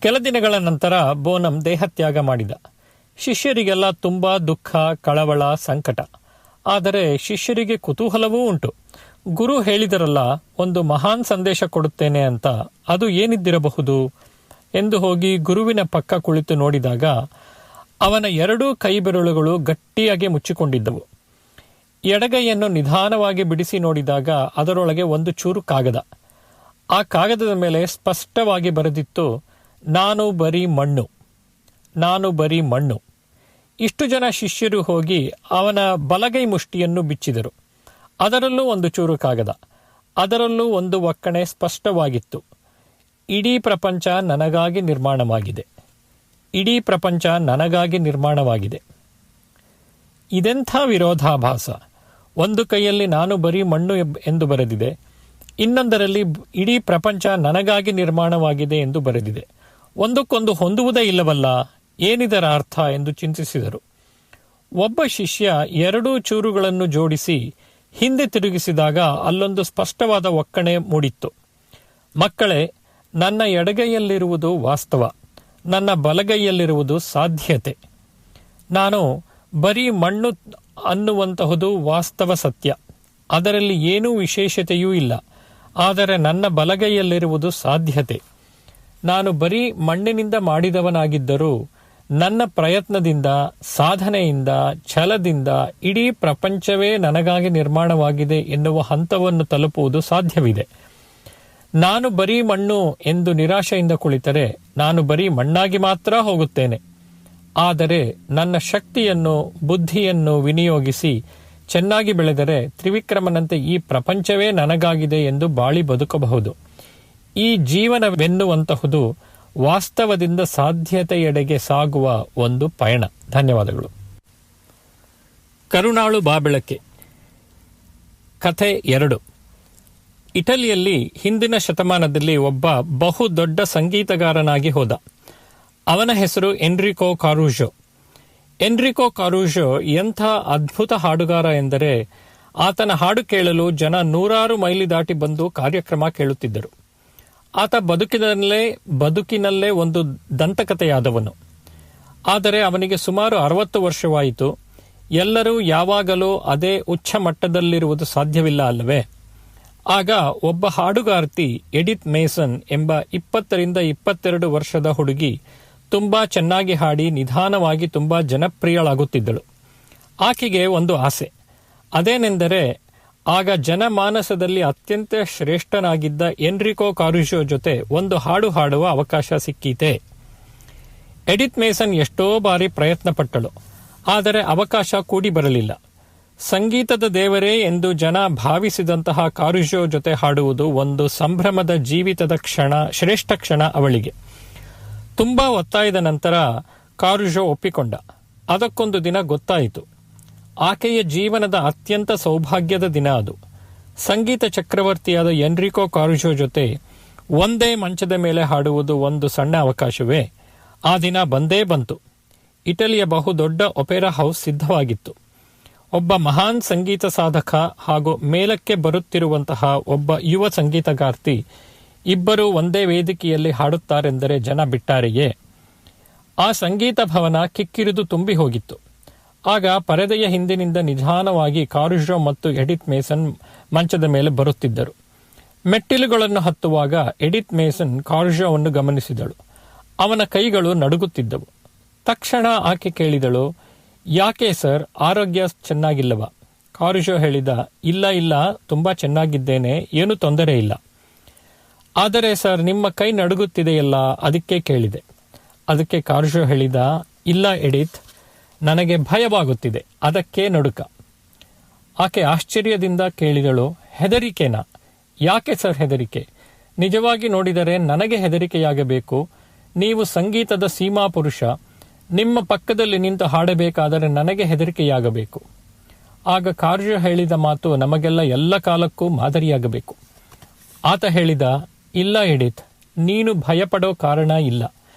ಕೆಲ ದಿನಗಳ ನಂತರ ಬೋನಂ ದೇಹತ್ಯಾಗ ಮಾಡಿದ. ಶಿಷ್ಯರಿಗೆಲ್ಲ ತುಂಬ ದುಃಖ, ಕಳವಳ, ಸಂಕಟ. ಆದರೆ ಶಿಷ್ಯರಿಗೆ ಕುತೂಹಲವೂ ಉಂಟು. ಗುರು ಹೇಳಿದರಲ್ಲ, ಒಂದು ಮಹಾನ್ ಸಂದೇಶ ಕೊಡುತ್ತೇನೆ ಅಂತ, ಅದು ಏನಿದ್ದಿರಬಹುದು ಎಂದು ಹೋಗಿ ಗುರುವಿನ ಪಕ್ಕ ಕುಳಿತು ನೋಡಿದಾಗ ಅವನ 2 ಕೈ ಬೆರಳುಗಳು ಗಟ್ಟಿಯಾಗಿ ಮುಚ್ಚಿಕೊಂಡಿದ್ದವು. ಎಡಗೈಯನ್ನು ನಿಧಾನವಾಗಿ ಬಿಡಿಸಿ ನೋಡಿದಾಗ ಅದರೊಳಗೆ ಒಂದು ಚೂರು ಕಾಗದ. ಆ ಕಾಗದದ ಮೇಲೆ ಸ್ಪಷ್ಟವಾಗಿ ಬರೆದಿತ್ತು, ನಾನು ಬರೀ ಮಣ್ಣು, ನಾನು ಬರೀ ಮಣ್ಣು. ಇಷ್ಟು ಜನ ಶಿಷ್ಯರು ಹೋಗಿ ಅವನ ಬಲಗೈ ಮುಷ್ಟಿಯನ್ನು ಬಿಚ್ಚಿದರು. ಅದರಲ್ಲೂ ಒಂದು ಚೂರು ಕಾಗದ, ಅದರಲ್ಲೂ ಒಂದು ಒಕ್ಕಣೆ ಸ್ಪಷ್ಟವಾಗಿತ್ತು, ಇಡೀ ಪ್ರಪಂಚ ನನಗಾಗಿ ನಿರ್ಮಾಣವಾಗಿದೆ, ಇಡೀ ಪ್ರಪಂಚ ನನಗಾಗಿ ನಿರ್ಮಾಣವಾಗಿದೆ. ಇದೆಂಥ ವಿರೋಧಾಭಾಸ! ಒಂದು ಕೈಯಲ್ಲಿ ನಾನು ಬರೀ ಮಣ್ಣು ಎಂದು ಬರೆದಿದೆ, ಇನ್ನೊಂದರಲ್ಲಿ ಇಡೀ ಪ್ರಪಂಚ ನನಗಾಗಿ ನಿರ್ಮಾಣವಾಗಿದೆ ಎಂದು ಬರೆದಿದೆ. ಒಂದಕ್ಕೊಂದು ಹೊಂದುವುದೇ ಇಲ್ಲವಲ್ಲ, ಏನಿದರ ಅರ್ಥ ಎಂದು ಚಿಂತಿಸಿದರು. ಒಬ್ಬ ಶಿಷ್ಯ 2 ಚೂರುಗಳನ್ನು ಜೋಡಿಸಿ ಹಿಂದೆ ತಿರುಗಿಸಿದಾಗ ಅಲ್ಲೊಂದು ಸ್ಪಷ್ಟವಾದ ಒಕ್ಕಣೆ ಮೂಡಿತ್ತು. ಮಕ್ಕಳೇ, ನನ್ನ ಎಡಗೈಯಲ್ಲಿರುವುದು ವಾಸ್ತವ, ನನ್ನ ಬಲಗೈಯಲ್ಲಿರುವುದು ಸಾಧ್ಯತೆ. ನಾನು ಬರೀ ಮಣ್ಣು ಅನ್ನುವಂತಹುದು ವಾಸ್ತವ ಸತ್ಯ, ಅದರಲ್ಲಿ ಏನೂ ವಿಶೇಷತೆಯೂ ಇಲ್ಲ. ಆದರೆ ನನ್ನ ಬಲಗೈಯಲ್ಲಿರುವುದು ಸಾಧ್ಯತೆ. ನಾನು ಬರೀ ಮಣ್ಣಿನಿಂದ ಮಾಡಿದವನಾಗಿದ್ದರೂ ನನ್ನ ಪ್ರಯತ್ನದಿಂದ, ಸಾಧನೆಯಿಂದ, ಛಲದಿಂದ ಇಡೀ ಪ್ರಪಂಚವೇ ನನಗಾಗಿ ನಿರ್ಮಾಣವಾಗಿದೆ ಎನ್ನುವ ಹಂತವನ್ನು ತಲುಪುವುದು ಸಾಧ್ಯವಿದೆ. ನಾನು ಬರೀ ಮಣ್ಣು ಎಂದು ನಿರಾಶೆಯಿಂದ ಕುಳಿತರೆ ನಾನು ಬರೀ ಮಣ್ಣಾಗಿ ಮಾತ್ರ ಹೋಗುತ್ತೇನೆ. ಆದರೆ ನನ್ನ ಶಕ್ತಿಯನ್ನು, ಬುದ್ಧಿಯನ್ನು ವಿನಿಯೋಗಿಸಿ ಚೆನ್ನಾಗಿ ಬೆಳೆದರೆ ತ್ರಿವಿಕ್ರಮನಂತೆ ಈ ಪ್ರಪಂಚವೇ ನನಗಾಗಿದೆ ಎಂದು ಬಾಳಿ ಬದುಕಬಹುದು. ಈ ಜೀವನವೆನ್ನುವಂತಹುದು ವಾಸ್ತವದಿಂದ ಸಾಧ್ಯತೆಯೆಡೆಗೆ ಸಾಗುವ ಒಂದು ಪಯಣ. ಧನ್ಯವಾದಗಳು. ಕರುನಾಳು ಬಾಬೆಳಕೆ. ಕಥೆ 2. ಇಟಲಿಯಲ್ಲಿ ಹಿಂದಿನ ಶತಮಾನದಲ್ಲಿ ಒಬ್ಬ ಬಹು ದೊಡ್ಡ ಸಂಗೀತಗಾರನಾಗಿ ಹೋದ. ಅವನ ಹೆಸರು ಎನ್ರಿಕೋ ಕಾರುಜೋ. ಎನ್ರಿಕೋ ಕಾರುಜೋ ಎಂಥ ಅದ್ಭುತ ಹಾಡುಗಾರ ಎಂದರೆ ಆತನ ಹಾಡು ಕೇಳಲು ಜನ 100 ಮೈಲಿ ದಾಟಿ ಬಂದು ಕಾರ್ಯಕ್ರಮ ಕೇಳುತ್ತಿದ್ದರು. ಆತ ಬದುಕಿನಲ್ಲೇ ಒಂದು ದಂತಕಥೆಯಾದವನು. ಆದರೆ ಅವನಿಗೆ ಸುಮಾರು 60 ವರ್ಷವಾಯಿತು. ಎಲ್ಲರೂ ಯಾವಾಗಲೂ ಅದೇ ಉಚ್ಚ ಮಟ್ಟದಲ್ಲಿರುವುದು ಸಾಧ್ಯವಿಲ್ಲ ಅಲ್ಲವೇ? ಆಗ ಒಬ್ಬ ಹಾಡುಗಾರ್ತಿ ಎಡಿತ್ ಮೇಸನ್ ಎಂಬ 20-22 ವರ್ಷದ ಹುಡುಗಿ ತುಂಬಾ ಚೆನ್ನಾಗಿ ಹಾಡಿ ನಿಧಾನವಾಗಿ ತುಂಬಾ ಜನಪ್ರಿಯಳಾಗುತ್ತಿದ್ದಳು. ಆಕೆಗೆ ಒಂದು ಆಸೆ. ಅದೇನೆಂದರೆ ಆಗ ಜನಮಾನಸದಲ್ಲಿ ಅತ್ಯಂತ ಶ್ರೇಷ್ಠನಾಗಿದ್ದ ಎನ್ರಿಕೋ ಕಾರುಜೋ ಜೊತೆ ಒಂದು ಹಾಡು ಹಾಡುವ ಅವಕಾಶ ಸಿಕ್ಕೀತೆ. ಎಡಿತ್ ಮೇಸನ್ ಎಷ್ಟೋ ಬಾರಿ ಪ್ರಯತ್ನ ಪಟ್ಟಳು, ಆದರೆ ಅವಕಾಶ ಕೂಡಿ ಬರಲಿಲ್ಲ. ಸಂಗೀತದ ದೇವರೇ ಎಂದು ಜನ ಭಾವಿಸಿದಂತಹ ಕಾರುಜೋ ಜೊತೆ ಹಾಡುವುದು ಒಂದು ಸಂಭ್ರಮದ ಜೀವಿತದ ಕ್ಷಣ, ಶ್ರೇಷ್ಠ ಕ್ಷಣ ಅವಳಿಗೆ. ತುಂಬಾ ಒತ್ತಾಯದ ನಂತರ ಕಾರುಜೋ ಒಪ್ಪಿಕೊಂಡ. ಅದಕ್ಕೊಂದು ದಿನ ಗೊತ್ತಾಯಿತು. ಆಕೆಯ ಜೀವನದ ಅತ್ಯಂತ ಸೌಭಾಗ್ಯದ ದಿನ ಅದು. ಸಂಗೀತ ಚಕ್ರವರ್ತಿಯಾದ ಎನ್ರಿಕೋ ಕಾರುಜೋ ಜೊತೆ ಒಂದೇ ಮಂಚದ ಮೇಲೆ ಹಾಡುವುದು ಒಂದು ಸಣ್ಣ ಅವಕಾಶವೇ? ಆ ದಿನ ಬಂದೇ ಬಂತು. ಇಟಲಿಯ ಬಹುದೊಡ್ಡ ಒಪೆರಾ ಹೌಸ್ ಸಿದ್ಧವಾಗಿತ್ತು. ಒಬ್ಬ ಮಹಾನ್ ಸಂಗೀತ ಸಾಧಕ ಹಾಗೂ ಮೇಲಕ್ಕೆ ಬರುತ್ತಿರುವಂತಹ ಒಬ್ಬ ಯುವ ಸಂಗೀತಗಾರ್ತಿ ಇಬ್ಬರು ಒಂದೇ ವೇದಿಕೆಯಲ್ಲಿ ಹಾಡುತ್ತಾರೆಂದರೆ ಜನ ಬಿಟ್ಟಾರೆಯೇ? ಆ ಸಂಗೀತ ಭವನ ಕಿಕ್ಕಿರಿದು ತುಂಬಿ ಹೋಗಿತ್ತು. ಆಗ ಪರದೆಯ ಹಿಂದಿನಿಂದ ನಿಧಾನವಾಗಿ ಕಾರುಜೋ ಮತ್ತು ಎಡಿತ್ ಮೇಸನ್ ಮಂಚದ ಮೇಲೆ ಬರುತ್ತಿದ್ದರು. ಮೆಟ್ಟಿಲುಗಳನ್ನು ಹತ್ತುವಾಗ ಎಡಿತ್ ಮೇಸನ್ ಕಾರುಜೋವನ್ನು ಗಮನಿಸಿದಳು. ಅವನ ಕೈಗಳು ನಡುಗುತ್ತಿದ್ದವು. ತಕ್ಷಣ ಆಕೆ ಕೇಳಿದಳು, ಯಾಕೆ ಸರ್, ಆರೋಗ್ಯ ಚೆನ್ನಾಗಿಲ್ಲವಾ? ಕಾರುಜೋ ಹೇಳಿದ, ಇಲ್ಲ ತುಂಬಾ ಚೆನ್ನಾಗಿದ್ದೇನೆ, ಏನು ತೊಂದರೆ ಇಲ್ಲ. ಆದರೆ ಸರ್, ನಿಮ್ಮ ಕೈ ನಡುಗುತ್ತಿದೆಯಲ್ಲ, ಅದಕ್ಕೆ ಕೇಳಿದೆ. ಅದಕ್ಕೆ ಕಾರುಜೋ ಹೇಳಿದ, ಇಲ್ಲ ಎಡಿತ್, ನನಗೆ ಭಯವಾಗುತ್ತಿದೆ, ಅದಕ್ಕೆ ನಡುಕ. ಆಕೆ ಆಶ್ಚರ್ಯದಿಂದ ಕೇಳಿದಳು, ಹೆದರಿಕೆನಾ? ಯಾಕೆ ಸರ್ ಹೆದರಿಕೆ? ನಿಜವಾಗಿ ನೋಡಿದರೆ ನನಗೆ ಹೆದರಿಕೆಯಾಗಬೇಕು. ನೀವು ಸಂಗೀತದ ಸೀಮಾ ಪುರುಷ. ನಿಮ್ಮ ಪಕ್ಕದಲ್ಲಿ ನಿಂತು ಹಾಡಬೇಕಾದರೆ ನನಗೆ ಹೆದರಿಕೆಯಾಗಬೇಕು. ಆಗ ಕಾರುಜೋ ಹೇಳಿದ ಮಾತು ನಮಗೆಲ್ಲ ಎಲ್ಲ ಕಾಲಕ್ಕೂ ಮಾದರಿಯಾಗಬೇಕು. ಆತ ಹೇಳಿದ, ಇಲ್ಲ ಎಡಿತ್, ನೀನು ಭಯಪಡೋ ಕಾರಣ ಇಲ್ಲ.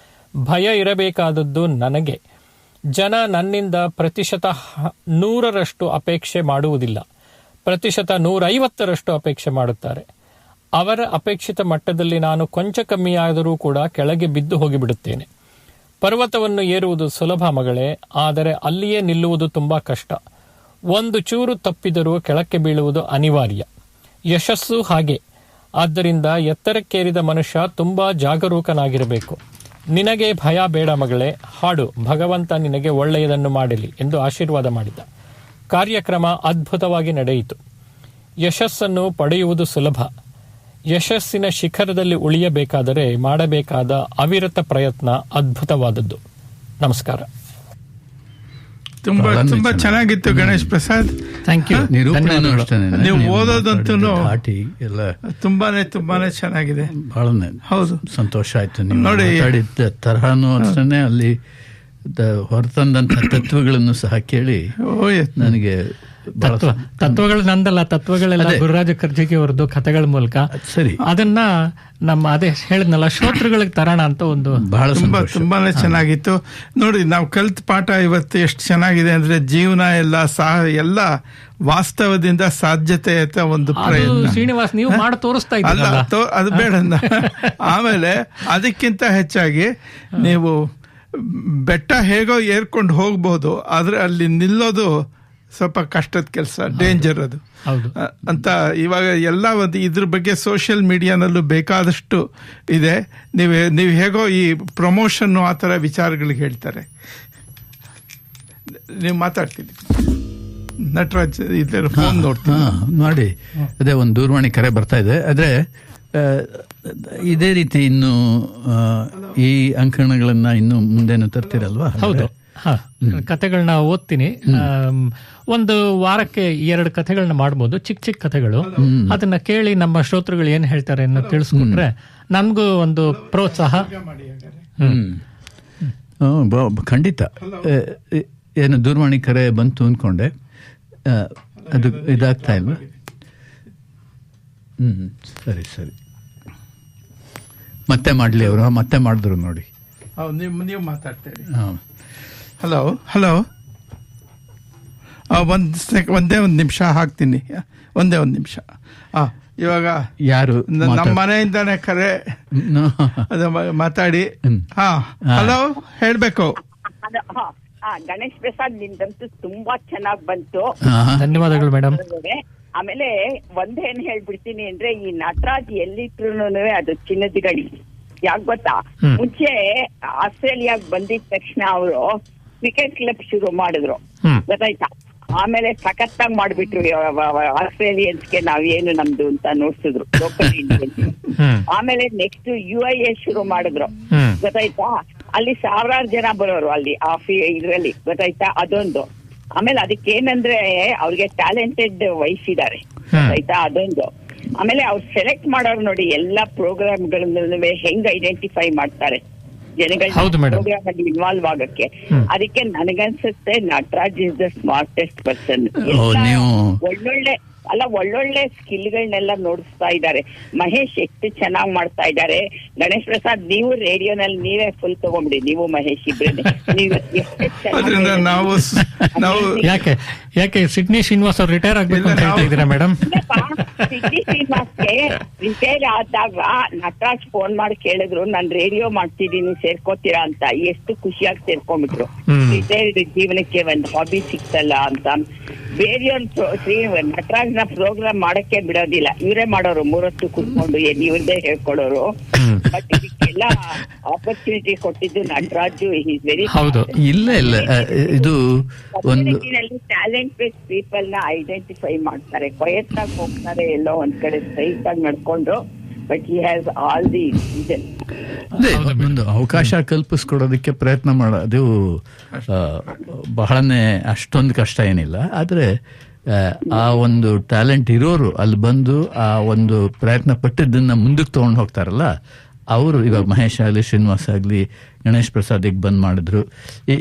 ಭಯ ಇರಬೇಕಾದದ್ದು ನನಗೆ. ಜನ ನನ್ನಿಂದ 100% ಅಪೇಕ್ಷೆ ಮಾಡುವುದಿಲ್ಲ, 150% ಅಪೇಕ್ಷೆ ಮಾಡುತ್ತಾರೆ. ಅವರ ಅಪೇಕ್ಷಿತ ಮಟ್ಟದಲ್ಲಿ ನಾನು ಕೊಂಚ ಕಮ್ಮಿಯಾದರೂ ಕೂಡ ಕೆಳಗೆ ಬಿದ್ದು ಹೋಗಿಬಿಡುತ್ತೇನೆ. ಪರ್ವತವನ್ನು ಏರುವುದು ಸುಲಭ ಮಗಳೇ, ಆದರೆ ಅಲ್ಲಿಯೇ ನಿಲ್ಲುವುದು ತುಂಬಾ ಕಷ್ಟ. ಒಂದು ಚೂರು ತಪ್ಪಿದರೂ ಕೆಳಕ್ಕೆ ಬೀಳುವುದು ಅನಿವಾರ್ಯ. ಯಶಸ್ಸು ಹಾಗೆ. ಆದ್ದರಿಂದ ಎತ್ತರಕ್ಕೇರಿದ ಮನುಷ್ಯ ತುಂಬಾ ಜಾಗರೂಕನಾಗಿರಬೇಕು. ನಿನಗೆ ಭಯ ಬೇಡ ಮಗಳೇ, ಹಾಡು, ಭಗವಂತ ನಿನಗೆ ಒಳ್ಳೆಯದನ್ನು ಮಾಡಲಿ ಎಂದು ಆಶೀರ್ವಾದ ಮಾಡಿದ. ಕಾರ್ಯಕ್ರಮ ಅದ್ಭುತವಾಗಿ ನಡೆಯಿತು. ಯಶಸ್ಸನ್ನು ಪಡೆಯುವುದು ಸುಲಭ. ಯಶಸ್ಸಿನ ಶಿಖರದಲ್ಲಿ ಉಳಿಯಬೇಕಾದರೆ ಮಾಡಬೇಕಾದ ಅವಿರತ ಪ್ರಯತ್ನ ಅದ್ಭುತವಾದದ್ದು. ನಮಸ್ಕಾರ. ತುಂಬಾ ಚೆನ್ನಾಗಿತ್ತು ಗಣೇಶ್ ಪ್ರಸಾದ್. Thank you. ನೀವು ಓದೋದಂತೂ ತುಂಬಾನೇ ಚೆನ್ನಾಗಿದೆ. ಹೌದು, ಸಂತೋಷ ಆಯ್ತು. ನೋಡಿ, ಮಾತಾಡಿದ ತರಹನೂ ಅಷ್ಟೇ ಅಲ್ಲಿ ಹೊರತಂದಂತ ತತ್ವಗಳನ್ನು ಸಹ ಕೇಳಿ ನನಗೆ ತತ್ವಗಳು ನಂದಲ್ಲ, ತತ್ವಗಳೆಲ್ಲ ಗುರುರಾಜ ಕರ್ಜಗಿ ಅವರದ್ದು ಕಥೆಗಳ ಮೂಲಕ. ಸರಿ, ಅದನ್ನ ನಮ್ಮ ಅದೇ ಹೇಳಿದ್ನಲ್ಲ, ಶ್ರೋತೃಗಳಿಗೆ ತರೋಣ ಅಂತ ಒಂದು ಬಹಳ ತುಂಬಾನೇ ಚೆನ್ನಾಗಿತ್ತು. ನೋಡಿ, ನಾವು ಕಲ್ತ ಪಾಠ ಇವತ್ತು ಎಷ್ಟು ಚೆನ್ನಾಗಿದೆ ಅಂದ್ರೆ, ಜೀವನ ಎಲ್ಲ ವಾಸ್ತವದಿಂದ ಸಾಧ್ಯತೆ ಅಂತ ಒಂದು ಪ್ರಯತ್ನ. ಶ್ರೀನಿವಾಸ್, ನೀವು ಮಾಡಿ ತೋರಿಸ್ತಾ ಇದ್ದೀರಲ್ಲ, ಅದು ಬೇಡ. ಆಮೇಲೆ ಅದಕ್ಕಿಂತ ಹೆಚ್ಚಾಗಿ ನೀವು ಬೆಟ್ಟ ಹೇಗೋ ಏರ್ಕೊಂಡು ಹೋಗ್ಬಹುದು, ಆದ್ರೆ ಅಲ್ಲಿ ನಿಲ್ಲೋದು ಸ್ವಲ್ಪ ಕಷ್ಟದ ಕೆಲಸ, ಡೇಂಜರ್ ಅದು ಅಂತ. ಇವಾಗ ಎಲ್ಲ ಒಂದು ಇದ್ರ ಬಗ್ಗೆ ಸೋಷಿಯಲ್ ಮೀಡಿಯಾನಲ್ಲೂ ಬೇಕಾದಷ್ಟು ಇದೆ. ನೀವು ಹೇಗೋ ಈ ಪ್ರಮೋಷನ್ನು ಆ ಥರ ವಿಚಾರಗಳಿಗೆ ಹೇಳ್ತಾರೆ. ನೀವು ಮಾತಾಡ್ತೀನಿ, ನಟರಾಜ್ ಇದ್ರ ಫೋನ್ ನೋಡ್ತೀನಿ ನೋಡಿ. ಅದೇ ಒಂದು ದೂರವಾಣಿ ಕರೆ ಬರ್ತಾ ಇದೆ. ಆದರೆ ಇದೇ ರೀತಿ ಇನ್ನು ಈ ಅಂಕಣಗಳನ್ನ ಇನ್ನು ಮುಂದೇನು ತರ್ತೀರಲ್ವಾ? ಹೌದು, ಕಥೆಗಳನ್ನ ಓದ್ತೀನಿ. ಒಂದು ವಾರಕ್ಕೆ 2 ಕಥೆಗಳನ್ನ ಮಾಡ್ಬೋದು, ಚಿಕ್ಕ ಚಿಕ್ಕ ಕಥೆಗಳು. ಅದನ್ನ ಕೇಳಿ ನಮ್ಮ ಶ್ರೋತೃಗಳು ಏನ್ ಹೇಳ್ತಾರೆ ಅನ್ನೋ ತಿಳಿಸ್ಕೊಟ್ರೆ ನನ್ಗೂ ಒಂದು ಪ್ರೋತ್ಸಾಹ. ಖಂಡಿತ. ಏನು ದೂರವಾಣಿ ಕರೆ ಬಂತು ಅನ್ಕೊಂಡೆ, ಅದು ಇದಾಗ್ತಾ ಇಲ್ವಾ? ಸರಿ, ಮತ್ತೆ ಮಾಡ್ಲಿ ಅವರು. ಮತ್ತೆ ಮಾಡಿದ್ರು ನೋಡಿ. ನೀವು ಮಾತಾಡ್ತೀರಿ. ಹಲೋ, ಒಂದೇ ಒಂದು ನಿಮಿಷ ಹಾಕ್ತೀನಿ. ಒಂದೇ ಒಂದು ನಿಮಿಷ. ಇವಾಗ ಯಾರು ನಮ್ಮ ಮನೆಯಿಂದಾನೆ ಕರೆ, ಅದು ಮಾತಾಡಿ. ಹಲೋ, ಹೇಳ್ಬೇಕು. ಗಣೇಶ್ ಪ್ರಸಾದ್ ನಿಮ್ದಂತೂ ತುಂಬಾ ಚೆನ್ನಾಗ್ ಬಂತು. ಧನ್ಯವಾದಗಳು ಮೇಡಮ್. ಆಮೇಲೆ ಒಂದೇನ್ ಹೇಳ್ಬಿಡ್ತೀನಿ ಅಂದ್ರೆ, ಈ ನಟರಾಜ್ ಎಲ್ಲಿಟ್ರು ಅದು ಚಿನ್ನದ ಗಣಿ. ಯಾಕ್ ಗೊತ್ತಾ, ಮುಂಚೆ ಆಸ್ಟ್ರೇಲಿಯಾಗ್ ಬಂದಿದ ತಕ್ಷಣ ಅವರು ಕ್ರಿಕೆಟ್ ಕ್ಲಬ್ ಶುರು ಮಾಡಿದ್ರು, ಗೊತ್ತಾಯ್ತಾ? ಆಮೇಲೆ ಸಖತ್ತಾಗಿ ಮಾಡ್ಬಿಟ್ರು ಆಸ್ಟ್ರೇಲಿಯನ್ಸ್ಗೆ ನಾವೇನು ನಮ್ದು ಅಂತ ನೋಡ್ಸಿದ್ರು ಲೋಕಲ್ ಇಂಡಿಯನ್ಸ್. ಆಮೇಲೆ ನೆಕ್ಸ್ಟ್ UIA ಶುರು ಮಾಡಿದ್ರು, ಗೊತ್ತಾಯ್ತಾ? ಅಲ್ಲಿ ಸಾವಿರಾರು ಜನ ಬರೋರು ಅಲ್ಲಿ ಇದ್ರಲ್ಲಿ, ಗೊತ್ತಾಯ್ತಾ? ಅದೊಂದು. ಆಮೇಲೆ ಅದಕ್ಕೇನಂದ್ರೆ ಅವ್ರಿಗೆ ಟ್ಯಾಲೆಂಟೆಡ್ ವೈಫ್ ಇದಾರೆ, ಗೊತ್ತಾಯ್ತಾ? ಅದೊಂದು. ಆಮೇಲೆ ಅವ್ರು ಸೆಲೆಕ್ಟ್ ಮಾಡೋರು ನೋಡಿ, ಎಲ್ಲಾ ಪ್ರೋಗ್ರಾಮ್ಗಳನ್ನ ಹೆಂಗ್ ಐಡೆಂಟಿಫೈ ಮಾಡ್ತಾರೆ ಜನಗಳನ್ನ ಪ್ರೋಗ್ರಾಮ್ ಅಲ್ಲಿ ಇನ್ವಾಲ್ವ್ ಆಗಕ್ಕೆ. ಅದಕ್ಕೆ ನನಗನ್ಸುತ್ತೆ Nataraj is the smartest person. ಒಳ್ಳೊಳ್ಳೆ ಸ್ಕಿಲ್ಗಳನ್ನೆಲ್ಲ ನೋಡಿಸ್ತಾ ಇದ್ದಾರೆ. ಮಹೇಶ್ ಎಷ್ಟು ಚೆನ್ನಾಗ್ ಮಾಡ್ತಾ ಇದ್ದಾರೆ. ಗಣೇಶ್ ಪ್ರಸಾದ್, ನೀವು ರೇಡಿಯೋನಲ್ಲಿ ನೀವೇ ಫುಲ್ ತಗೊಂಬಿಡಿ, ನೀವು ಮಹೇಶ್ ಇಬ್ರೆ. ಯಾಕೆ ಸಿಡ್ನಿ ಶ್ರೀನಿವಾಸ್ ಅವ್ರು ರಿಟೈರ್ ಆಗ್ಬೇಕು ಅಂತ ಹೇಳ್ತಾ ಇದ್ದೀರಾ ಮೇಡಮ್? ಸಿಡ್ನಿ ಶ್ರೀನಿವಾಸ್ಗೆ ರಿಟೈರ್ ಆದಾಗ ನಟರಾಜ್ ಫೋನ್ ಮಾಡಿ ಕೇಳಿದ್ರು, ನಾನ್ ರೇಡಿಯೋ ಮಾಡ್ತಿದ್ದೀನಿ ಸೇರ್ಕೋತೀರಾ ಅಂತ. ಎಷ್ಟು ಖುಷಿಯಾಗಿ ಸೇರ್ಕೊಂಡ್ಬಿಟ್ರು. ರಿಟೈರ್ಡ್ ಜೀವನಕ್ಕೆ ಒಂದು ಹಾಬಿ ಸಿಕ್ತಲ್ಲ ಅಂತ. ಬೇರೆಯವ್ರ ನಟರಾಜ್ನ ಪ್ರೋಗ್ರಾಮ್ ಮಾಡಕ್ಕೆ ಬಿಡೋದಿಲ್ಲ, ಇವರೇ ಮಾಡೋರು. 3 ಹೊತ್ತು ಕುತ್ಕೊಂಡು ಇವ್ರದೇ ಹೇಳ್ಕೊಡೋರು. ಬಟ್ ಇದಕ್ಕೆಲ್ಲ ಆಪರ್ಚುನಿಟಿ ಕೊಟ್ಟಿದ್ದು ನಟರಾಜು. ಈಸ್ ವೆರಿ ಇಲ್ಲ ಇದು ಒಂದು ಟ್ಯಾಲೆಂಟೆಡ್ ಪೀಪಲ್ ನ ಐಡೆಂಟಿಫೈ ಮಾಡ್ತಾರೆ. ಕೊಯತ್ನಾಗ್ ಹೋಗ್ತಾರೆ, ಎಲ್ಲೋ ಒಂದ್ ಕಡೆ ಸ್ಟ್ರೈಟ್ ಆಗಿ ನಡ್ಕೊಂಡು. But he has all the reason. ಒಂದು ಅವಕಾಶ ಕಲ್ಪಿಸ್ಕೊಡೋದಕ್ಕೆ ಪ್ರಯತ್ನ ಮಾಡೋದು ಬಹಳನೇ ಅಷ್ಟೊಂದು ಕಷ್ಟ ಏನಿಲ್ಲ. ಆದರೆ ಆ ಒಂದು ಟ್ಯಾಲೆಂಟ್ ಇರೋರು ಅಲ್ಲಿ ಬಂದು ಆ ಒಂದು ಪ್ರಯತ್ನ ಪಟ್ಟಿದ್ದನ್ನ ಮುಂದಕ್ಕೆ ತೊಗೊಂಡು ಹೋಗ್ತಾರಲ್ಲ ಅವರು, ಇವಾಗ ಮಹೇಶ್ ಆಗಲಿ, ಶ್ರೀನಿವಾಸ್ ಆಗಲಿ, ಗಣೇಶ್ ಪ್ರಸಾದಿಗೆ ಬಂದ್ ಮಾಡಿದ್ರು.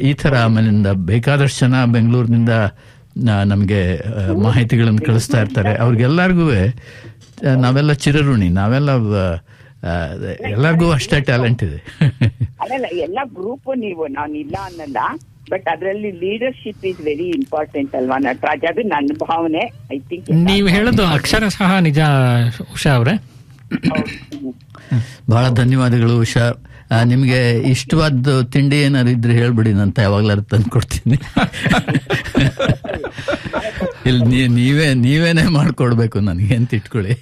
ಈ ಥರ ಆಮೇಲಿಂದ ಬೇಕಾದಷ್ಟು ಜನ ಬೆಂಗಳೂರಿನಿಂದ ನಮಗೆ ಮಾಹಿತಿಗಳನ್ನು ಕಳಿಸ್ತಾ ಇರ್ತಾರೆ. ಅವ್ರಿಗೆಲ್ಲರಿಗೂ ನಾವೆಲ್ಲ ಚಿರಋಣಿ. ನಾವೆಲ್ಲ ಎಲ್ಲರಿಗೂ ಅಷ್ಟೇ ಟ್ಯಾಲೆಂಟ್ ಇದೆ. ಅದಲ್ಲ, ಎಲ್ಲ ಗ್ರೂಪ್ ನೀವು, ನಾನಿಲ್ಲ ಅನ್ನಲ್ಲ. ಬಟ್ ಅದರಲ್ಲಿ ಲೀಡರ್ಶಿಪ್ ಇಸ್ ವೆರಿ ಇಂಪಾರ್ಟೆಂಟ್ ಅಲ್ವಾ ನಟರಾಜ್? ಅದು ನನ್ನ ಭಾವನೆ. ಐ ಥಿಂಕ್ ನೀವು ಹೇಳೋದು ಅಕ್ಷರ ಸಹ ನಿಜ ಉಷಾ ಅವರೇ. ಬಹಳ ಧನ್ಯವಾದಗಳು ಉಷಾ. ನಿಮ್ಗೆ ಇಷ್ಟವಾದ ತಿಂಡಿ ಏನಾದ್ರು ಇದ್ರೆ ಹೇಳ್ಬಿಡಿ, ನಂತ ಯಾವಾಗ್ಲಾರು ತಂದು ಕೊಡ್ತೀನಿ. ಇಲ್ಲಿ ನೀವೇನೇ ಮಾಡ್ಕೊಡ್ಬೇಕು ನನಗೆ ಅಂತ ಇಟ್ಕೊಳ್ಳಿ.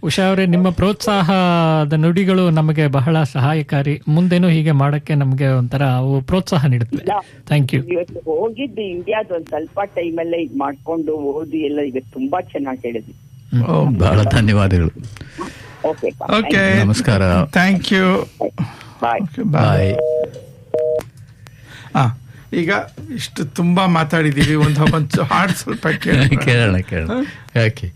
ಉಷಾ ಅವರೇ, ನಿಮ್ಮ ಪ್ರೋತ್ಸಾಹದ ನುಡಿಗಳು ನಮಗೆ ಬಹಳ ಸಹಾಯಕಾರಿ. ಮುಂದೇನು ಹೀಗೆ ಮಾಡಕ್ಕೆ ನಮಗೆ ಒಂಥರ ಪ್ರೋತ್ಸಾಹ ನೀಡುತ್ತೆ. Thank you. ಇವತ್ತು ಹೋಗಿದ್ದು ಇಂಡಿಯಾದ ಒಂದ್ ಸ್ವಲ್ಪ ಟೈಮಲ್ಲೇ ಇದು ಮಾಡ್ಕೊಂಡು ಓದಿ ಎಲ್ಲ ಈಗ ತುಂಬಾ ಚೆನ್ನಾಗಿ ಹೇಳಿದ್ವಿ. ಬಹಳ ಧನ್ಯವಾದಗಳು. ಓಕೆ, ನಮಸ್ಕಾರ. Thank you. ಬಾಯ್. ಈಗ ಇಷ್ಟು ತುಂಬಾ ಮಾತಾಡಿದೀವಿ, ಒಂದು ಹಾಡು ಸ್ವಲ್ಪ ಕೇಳೋಣ. ಓಕೆ.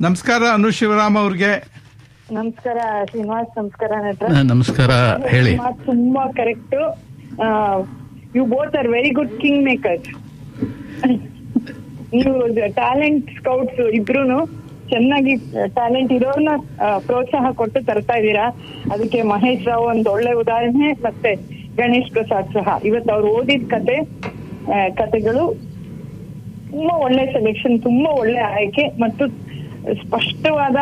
ನಮಸ್ಕಾರ ಅನು ಶಿವರಾಮ್ ಅವ್ರಿಗೆ. ನಮಸ್ಕಾರ ಶ್ರೀನಿವಾಸ್. ನಮಸ್ಕಾರ ನಮಸ್ಕಾರ. ಹೇಳಿ. ತುಂಬಾ correct. You both are very good king makers. ನೀವು ಟ್ಯಾಲೆಂಟ್ ಸ್ಕೌಟ್ಸ್ ಇಬ್ರು ಚೆನ್ನಾಗಿ ಟ್ಯಾಲೆಂಟ್ ಇರೋರ್ನ ಪ್ರೋತ್ಸಾಹ ಕೊಟ್ಟು ತರ್ತಾ ಇದ್ದೀರಾ. ಅದಕ್ಕೆ ಮಹೇಶ್ ರಾವ್ ಒಂದು ಒಳ್ಳೆ ಉದಾಹರಣೆ, ಮತ್ತೆ ಗಣೇಶ್ ಪ್ರಸಾದ್ ಸಹ. ಇವತ್ತು ಅವ್ರು ಓದಿದ ಕತೆಗಳು ತುಂಬಾ ಒಳ್ಳೆ ಸೆಲೆಕ್ಷನ್, ತುಂಬಾ ಒಳ್ಳೆ ಆಯ್ಕೆ ಮತ್ತು ಸ್ಪಷ್ಟವಾದ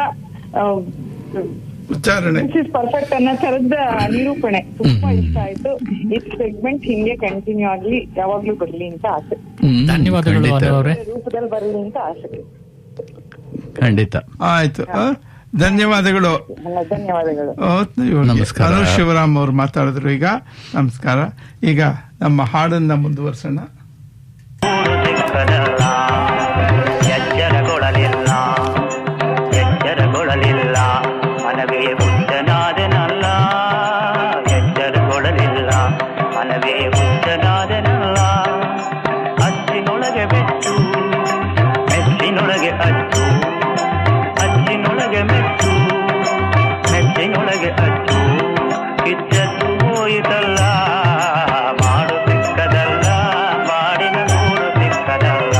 ಉಚ್ಚಾರಣೆ, ಪರ್ಫೆಕ್ಟ್ ಅನ್ನೋ ತರದ ನಿರೂಪಣೆ ತುಂಬಾ ಇಷ್ಟ ಆಯ್ತು. ಈ ಸೆಗ್ಮೆಂಟ್ ಹಿಂಗೆ ಕಂಟಿನ್ಯೂ ಆಗ್ಲಿ, ಯಾವಾಗ್ಲೂ ಬರ್ಲಿ ಅಂತ ಆಸೆ. ಧನ್ಯವಾದಗಳು. ರೂಪದಲ್ಲಿ ಬರ್ಲಿ ಅಂತ ಆಸೆ. ಖಂಡಿತ. ಆಯ್ತು. ಧನ್ಯವಾದಗಳು. ಧನ್ಯವಾದಗಳು. ನಮಸ್ಕಾರ. ಅನು ಶಿವರಾಮ್ ಅವರು ಮಾತಾಡಿದ್ರು. ಈಗ ನಮಸ್ಕಾರ. ಈಗ ನಮ್ಮ ಹಾಡನ್ನ ಮುಂದುವರ್ಸೋಣ. ಎಚ್ಚರಗೊಳ್ಳಲಿಲ್ಲ ಮನವೇ ಹುಚ್ಚನಾದೆನಲ್ಲ, ಎಚ್ಚರಗೊಳ್ಳಲಿಲ್ಲ ಮನವೇ ಹುಚ್ಚನಾದೆನಲ್ಲ. ಅಚ್ಚಿನೊಳಗೆ ಬೆಚ್ಚು ಮೆಚ್ಚಿನೊಳಗೆ ಅಚ್ಚು, ಅಚ್ಚಿನೊಳಗೆ ಮೆಚ್ಚು ಮೆಚ್ಚಿನೊಳಗೆ ಅಚ್ಚು. ಕಿಚ್ಚತ್ತು ಹೋಯಿತಲ್ಲ ಮಾಡು ಸಿಕ್ಕದಲ್ಲ, ಮಾಡಿನ ಗೂಡು ಸಿಕ್ಕದಲ್ಲ.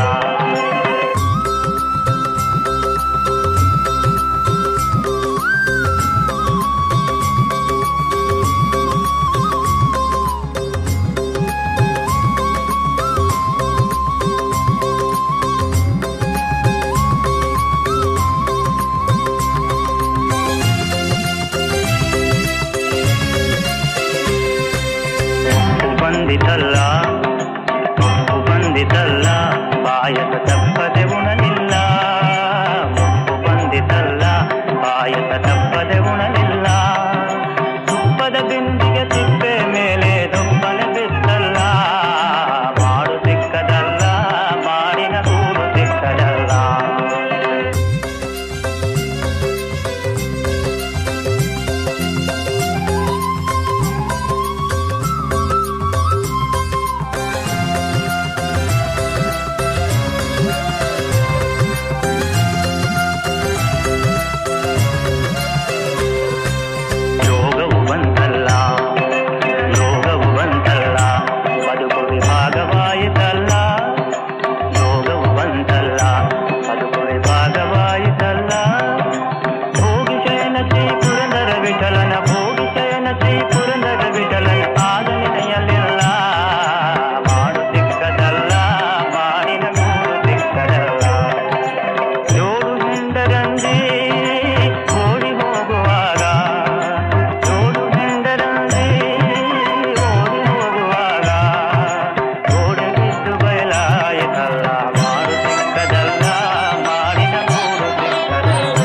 ಬಂದಿತಲ್ಲ ಮುಪ್ಪು ಬಂದಿತಲ್ಲ, ಪಾಯಸ ತಪ್ಪದೆ ಉಣಲಿಲ್ಲ. ಮುಪ್ಪು ಬಂದಿತಲ್ಲ, ಪಾಯಸ ತಪ್ಪದೆ ಉಣಲಿಲ್ಲ. ತುಪ್ಪದ ಬಿಂದಿಗೆ ತಿಪ್ಪೆ ಮೇಲೆ ದೊಪ್ಪನೆ ಬಿತ್ತಲ್ಲ, ಮಾಡು ಸಿಕ್ಕದಲ್ಲ, ಮಾಡಿನ ಗೂಡು ಸಿಕ್ಕದಲ್ಲ. ಯೋಗವು ಬಂತಲ್ಲ ಯೋಗವು ಬಂತಲ್ಲ, ಬದುಕು ವಿಭಾಗವಾಯಿತಲ್ಲ. ಯೋಗವು ಬಂತಲ್ಲ, ಬದುಕು ವಿಭಾಗವಾಯಿತಲ್ಲ. ಭೋಗಿ ಶಯನ ಶ್ರೀ ಪುರಂದರ ವಿಠಲನ, ಭೋಗಿ ಶಯನ ಶ್ರೀ ಪುರಂದರ ವಿಠಲನ ಆದ ನೆನೆಯಲಿಲ್ಲ. ಮಾಡು ಸಿಕ್ಕದಲ್ಲ, ಮಾಡಿನ ಗೂಡು ಸಿಕ್ಕದಲ್ಲ. ಜೋಡು ಹೆಂಡರಂಜಿ ಓಡಿ ಹೋಗುವಾಗ, ಜೋಡು ಹೆಂಡರಂಜಿ ಓಡಿ ಹೋಗುವಾಗ, ಗೋಡೆ ಬಿದ್ದು ಬಯಲಾಯಿತಲ್ಲ. ಮಾಡು ಸಿಕ್ಕದಲ್ಲ, ಮಾಡಿನ ಗೂಡು ಸಿಕ್ಕದಲ್ಲ.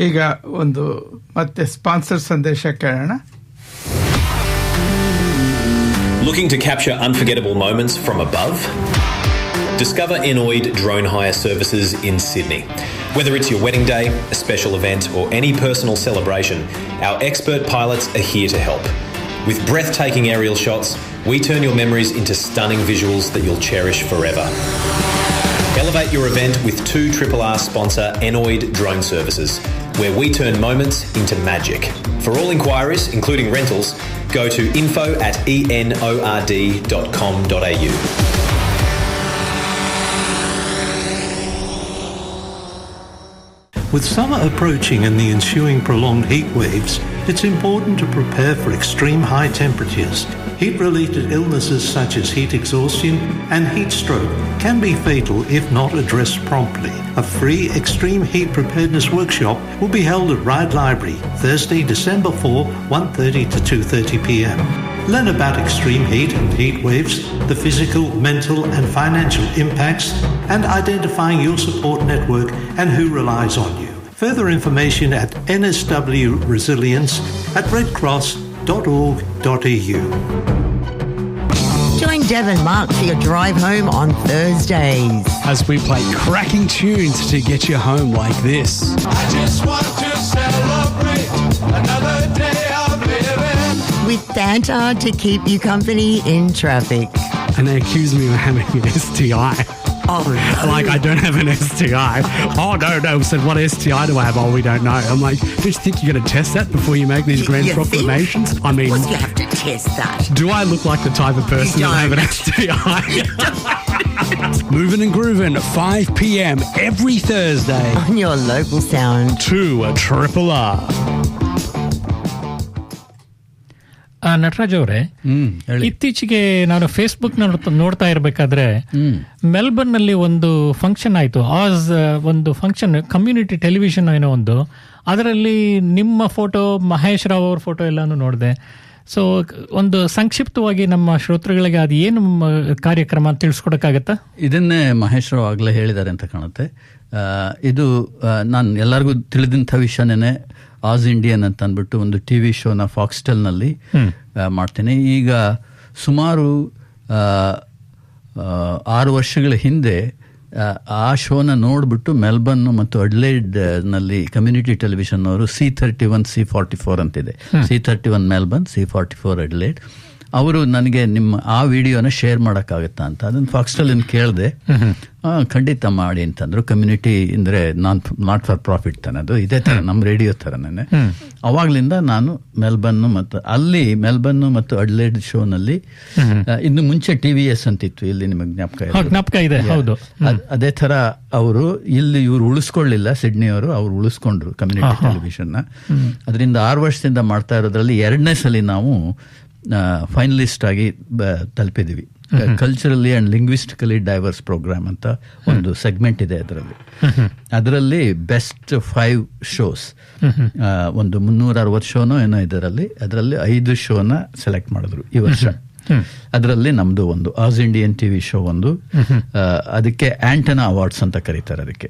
ಈಗ ಒಂದು ಮತ್ತೆ ಸ್ಪಾನ್ಸರ್ ಸಂದೇಶ ಕೇಳೋಣ. Looking to capture unforgettable moments from above? Discover Enoid Drone Hire Services in Sydney. Whether it's your wedding day, a special event, or any personal celebration, our expert pilots are here to help. With breathtaking aerial shots, we turn your memories into stunning visuals that you'll cherish forever. Elevate your event with 2RRR sponsor Enoid Drone Services, where we turn moments into magic. For all inquiries, including rentals, go to info@enord.com.au. With summer approaching and the ensuing prolonged heat waves, it's important to prepare for extreme high temperatures. Heat-related illnesses such as heat exhaustion and heat stroke can be fatal if not addressed promptly. A free extreme heat preparedness workshop will be held at Ryde Library Thursday, December 4, 1:30 to 2:30 p.m. Learn about extreme heat and heat waves, the physical, mental and financial impacts, and identifying your support network and who relies on you. Further information at NSW Resilience at redcross.org.au. Join Dev and Mark for your drive home on Thursdays as we play cracking tunes to get you home like this. I just want to celebrate another day of living. With Santa to keep you company in traffic. And they accuse me of having an STI. Oh, no. Like, I don't have an STI. Oh, no. I said, what STI do I have? Oh, we don't know. I'm like, do you think you're going to test that before you make these grand proclamations? Think? I mean, of course you have to test that. Do I look like the type of person to have an STI? Moving and grooving at 5 p.m. every Thursday. On your local sound. 2RRR. Nataraj ಅವರೇ, ಇತ್ತೀಚೆಗೆ ನಾನು ಫೇಸ್ಬುಕ್ ನೋಡ್ತಾ ಇರಬೇಕಾದ್ರೆ ಮೆಲ್ಬರ್ನ್ ನಲ್ಲಿ ಒಂದು ಫಂಕ್ಷನ್ ಆಯ್ತು, ಆಸ್ ಒಂದು ಫಂಕ್ಷನ್, ಕಮ್ಯುನಿಟಿ ಟೆಲಿವಿಷನ್ ಏನೋ ಒಂದು, ಅದರಲ್ಲಿ ನಿಮ್ಮ ಫೋಟೋ, ಮಹೇಶ್ ರಾವ್ ಅವ್ರ ಫೋಟೋ ಎಲ್ಲಾನು ನೋಡಿದೆ. ಸೊ ಒಂದು ಸಂಕ್ಷಿಪ್ತವಾಗಿ ನಮ್ಮ ಶ್ರೋತೃಗಳಿಗೆ ಅದು ಏನು ಕಾರ್ಯಕ್ರಮ ಅಂತ ತಿಳಿಸ್ಕೊಡಕ್ಕಾಗತ್ತಾ? ಇದನ್ನೇ ಮಹೇಶ್ ರಾವ್ ಆಗಲೇ ಹೇಳಿದ್ದಾರೆ ಅಂತ ಕಾಣುತ್ತೆ. ಇದು ನಾನು ಎಲ್ಲರಿಗೂ ತಿಳಿದಂಥ ವಿಷಯನೇ. ಆಸ್ ಇಂಡಿಯನ್ ಅಂತ ಅಂದ್ಬಿಟ್ಟು ಒಂದು ಟಿವಿ ಶೋನ ಫಾಕ್ಸ್ಟೆಲ್ನಲ್ಲಿ ಮಾಡ್ತೀನಿ. ಈಗ ಸುಮಾರು 6 ವರ್ಷಗಳ ಹಿಂದೆ ಆ ಶೋನ ನೋಡ್ಬಿಟ್ಟು ಮೆಲ್ಬರ್ನ್ ಮತ್ತು ಅಡ್ಲೇಡ್ ನಲ್ಲಿ ಕಮ್ಯುನಿಟಿ ಟೆಲಿವಿಷನ್ ಅವರು C31 C44 ಅಂತಿದೆ. C31 Melbourne, C44 ಅಡ್ಲೇಡ್. ಅವರು ನನಗೆ ನಿಮ್ಮ ಆ ವಿಡಿಯೋನ ಶೇರ್ ಮಾಡೋಕ್ಕಾಗತ್ತಾ ಅಂತ ಅದನ್ನು ಫಾಕ್ಸ್ಟೆಲ್ ಕೇಳಿದೆ. ಖಂಡಿತ ಮಾಡಿ ಅಂತಂದ್ರು. ಕಮ್ಯುನಿಟಿ ಅಂದರೆ ನಾಟ್ ಫಾರ್ ಪ್ರಾಫಿಟ್ ತಾನೆ, ಅದು ಇದೇ ಥರ ನಮ್ಮ ರೇಡಿಯೋ ಥರನೇ. ಅವಾಗ್ಲಿಂದ ನಾನು ಮೆಲ್ಬರ್ನ್ ಮತ್ತು ಅಡ್ಲೇಡ್ ಶೋನಲ್ಲಿ, ಇನ್ನು ಮುಂಚೆ TVS ಅಂತಿತ್ತು ಇಲ್ಲಿ, ನಿಮಗೆ ಜ್ಞಾಪಕ ಇದೆ? ಹೌದು. ಅದೇ ಥರ ಅವರು ಇಲ್ಲಿ ಇವ್ರು ಉಳಿಸ್ಕೊಳ್ಳಿಲ್ಲ, ಸಿಡ್ನಿಯವರು, ಅವ್ರು ಉಳಿಸ್ಕೊಂಡ್ರು ಕಮ್ಯುನಿಟಿ ಟೆಲಿವಿಷನ್ನ. ಅದರಿಂದ 6 ವರ್ಷದಿಂದ ಮಾಡ್ತಾ ಇರೋದ್ರಲ್ಲಿ 2ನೇ ಸಲ ನಾವು ಫೈನಲಿಸ್ಟ್ ಆಗಿ ತಲುಪಿದ್ದೀವಿ. ಕಲ್ಚರಲಿ ಅಂಡ್ ಲಿಂಗ್ವಿಸ್ಟಿಕಲಿ ಡೈವರ್ಸ್ ಪ್ರೋಗ್ರಾಮ್ ಅಂತ ಒಂದು ಸೆಗ್ಮೆಂಟ್ ಇದೆ ಅದರಲ್ಲಿ ಬೆಸ್ಟ್ 5 ಶೋಸ್, ಒಂದು 360 ಶೋನೋ ಏನೋ ಇದರಲ್ಲಿ, ಅದರಲ್ಲಿ 5 ಶೋನ ಸೆಲೆಕ್ಟ್ ಮಾಡಿದ್ರು ಈ ವರ್ಷ. ಅದರಲ್ಲಿ ನಮ್ದು ಒಂದು ಆಸ್ ಇಂಡಿಯನ್ ಟಿವಿ ಶೋ ಒಂದು, ಅದಕ್ಕೆ ಆಂಟನಾ ಅವಾರ್ಡ್ಸ್ ಅಂತ ಕರೀತಾರೆ. ಅದಕ್ಕೆ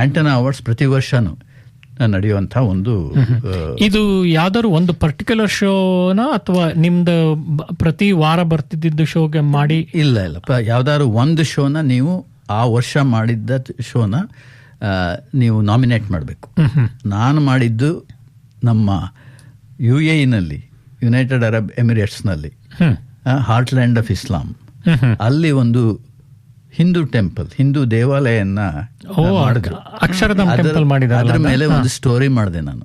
ಆಂಟನಾ ಅವಾರ್ಡ್ಸ್ ಪ್ರತಿ ವರ್ಷನೂ ನಡೆಯುವಂತ ಒಂದು, ಇದು ಯಾವ್ದಾದ್ರು ಒಂದು ಪರ್ಟಿಕ್ಯುಲರ್ ಶೋನ ಅಥವಾ ನಿಮ್ದು ಪ್ರತಿ ವಾರ ಬರ್ತಿದ್ದ ಶೋಗೆ ಮಾಡಿ? ಇಲ್ಲ, ಯಾವ್ದಾದ್ರು ಒಂದು ಶೋನ ನೀವು ಆ ವರ್ಷ ಮಾಡಿದ್ದ ಶೋನ ನೀವು ನಾಮಿನೇಟ್ ಮಾಡಬೇಕು. ನಾನು ಮಾಡಿದ್ದು ನಮ್ಮ UAE ನಲ್ಲಿ, ಯುನೈಟೆಡ್ ಅರಬ್ ಎಮಿರೇಟ್ಸ್ನಲ್ಲಿ, ಹಾರ್ಟ್ಲ್ಯಾಂಡ್ ಆಫ್ ಇಸ್ಲಾಂ, ಅಲ್ಲಿ ಒಂದು ಹಿಂದೂ ಟೆಂಪಲ್, ಹಿಂದೂ ದೇವಾಲಯನ್ನ ಅದ್ರ ಮೇಲೆ ಒಂದು ಸ್ಟೋರಿ ಮಾಡಿದೆ ನಾನು.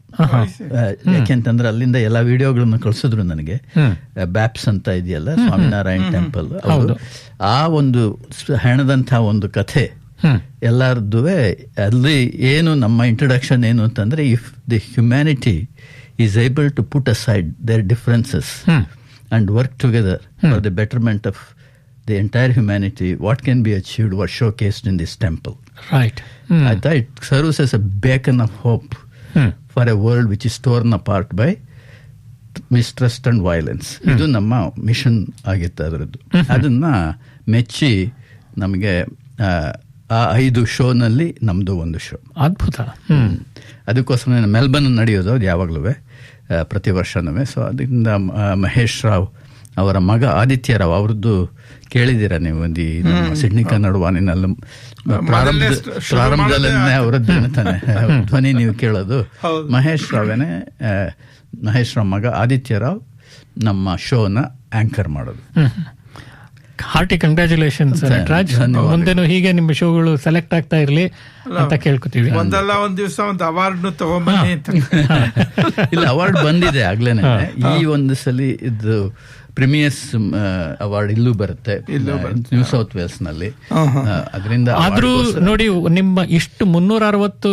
ಯಾಕೆಂತಂದ್ರೆ ಅಲ್ಲಿಂದ ಎಲ್ಲ ವಿಡಿಯೋಗಳನ್ನು ಕಳಿಸಿದ್ರು ನನಗೆ. ಬ್ಯಾಪ್ಸ್ ಅಂತ ಇದೆಯಲ್ಲ, ಸ್ವಾಮಿನಾರಾಯಣ್ ಟೆಂಪಲ್, ಆ ಒಂದು ಹೆಣದಂಥ ಒಂದು ಕಥೆ ಎಲ್ಲರದ್ದು. ಅಲ್ಲಿ ಏನು ನಮ್ಮ ಇಂಟ್ರೊಡಕ್ಷನ್ ಏನು ಅಂತಂದ್ರೆ, if the humanity is able to put aside their differences and work together for the betterment of the entire humanity, what can be achieved was showcased in this temple. Right. I thought it serves as a beacon of hope for a world which is torn apart by mistrust and violence. ಇದು ನಮ್ಮ ಮಿಷನ್ ಆಗಿತ್ತು ಅದರದ್ದು. ಅದನ್ನ ಮೆಚ್ಚಿ ನಮಗೆ ಆ 5 ಶೋನಲ್ಲಿ ನಮ್ದು ಒಂದು ಶೋ. ಅದ್ಭುತ. ಅದಕ್ಕೋಸ್ಕರ ಮೆಲ್ಬರ್ನ್ ನಡೆಯೋದು ಅದು ಯಾವಾಗಲೂ ಪ್ರತಿ ವರ್ಷನೂ. ಸೊ ಅದರಿಂದ ಮಹೇಶ್ ರಾವ್ ಅವರ ಮಗ ಆದಿತ್ಯ ರಾವ್ ಅವ್ರದ್ದು ಕೇಳಿದ್ದೀರಾ ನೀವು? ಸಿಡ್ನಿ ಕನ್ನಡ ವಾಣಿನಲ್ಲಿ ಪ್ರಾರಂಭದಲ್ಲೇ ಅವರದ್ದು ತಾನೆ ಧ್ವನಿ ನೀವು ಕೇಳೋದು. ಮಹೇಶ್ ರಾವ್ ಮಗ ಆದಿತ್ಯ ರಾವ್ ನಮ್ಮ ಶೋನ ಆಂಕರ್ ಮಾಡೋದು. Hearty congratulations Nataraj. ಮುಂದೆನೂ ಹೀಗೆ ನಿಮ್ಮ ಶೋಗಳು ಸೆಲೆಕ್ಟ್ ಆಗ್ತಾ ಇರಲಿ ಅಂತ ಕೇಳ್ಕೊತೀವಿ. ಒಂದಲ್ಲ ಒಂದ್ ದಿವಸ ಒಂದು ಅವಾರ್ಡ್ ತಗೊಂಬನ್ನಿ ಅಂತ. ಇಲ್ಲ, ಅವಾರ್ಡ್ ಬಂದಿದೆ ಆಗ್ಲೇನೆ. ಈ ಒಂದು ಸಲ ಇದು ಪ್ರೀಮಿಯರ್ಸ್ ಅವಾರ್ಡ್ ಇಲ್ಲೂ ಬರುತ್ತೆ, ನ್ಯೂ ಸೌತ್ ವೇಲ್ಸ್ ನಲ್ಲಿ. ಅದರಿಂದ ಆದ್ರೂ ನೋಡಿ, ನಿಮ್ಮ ಇಷ್ಟು 360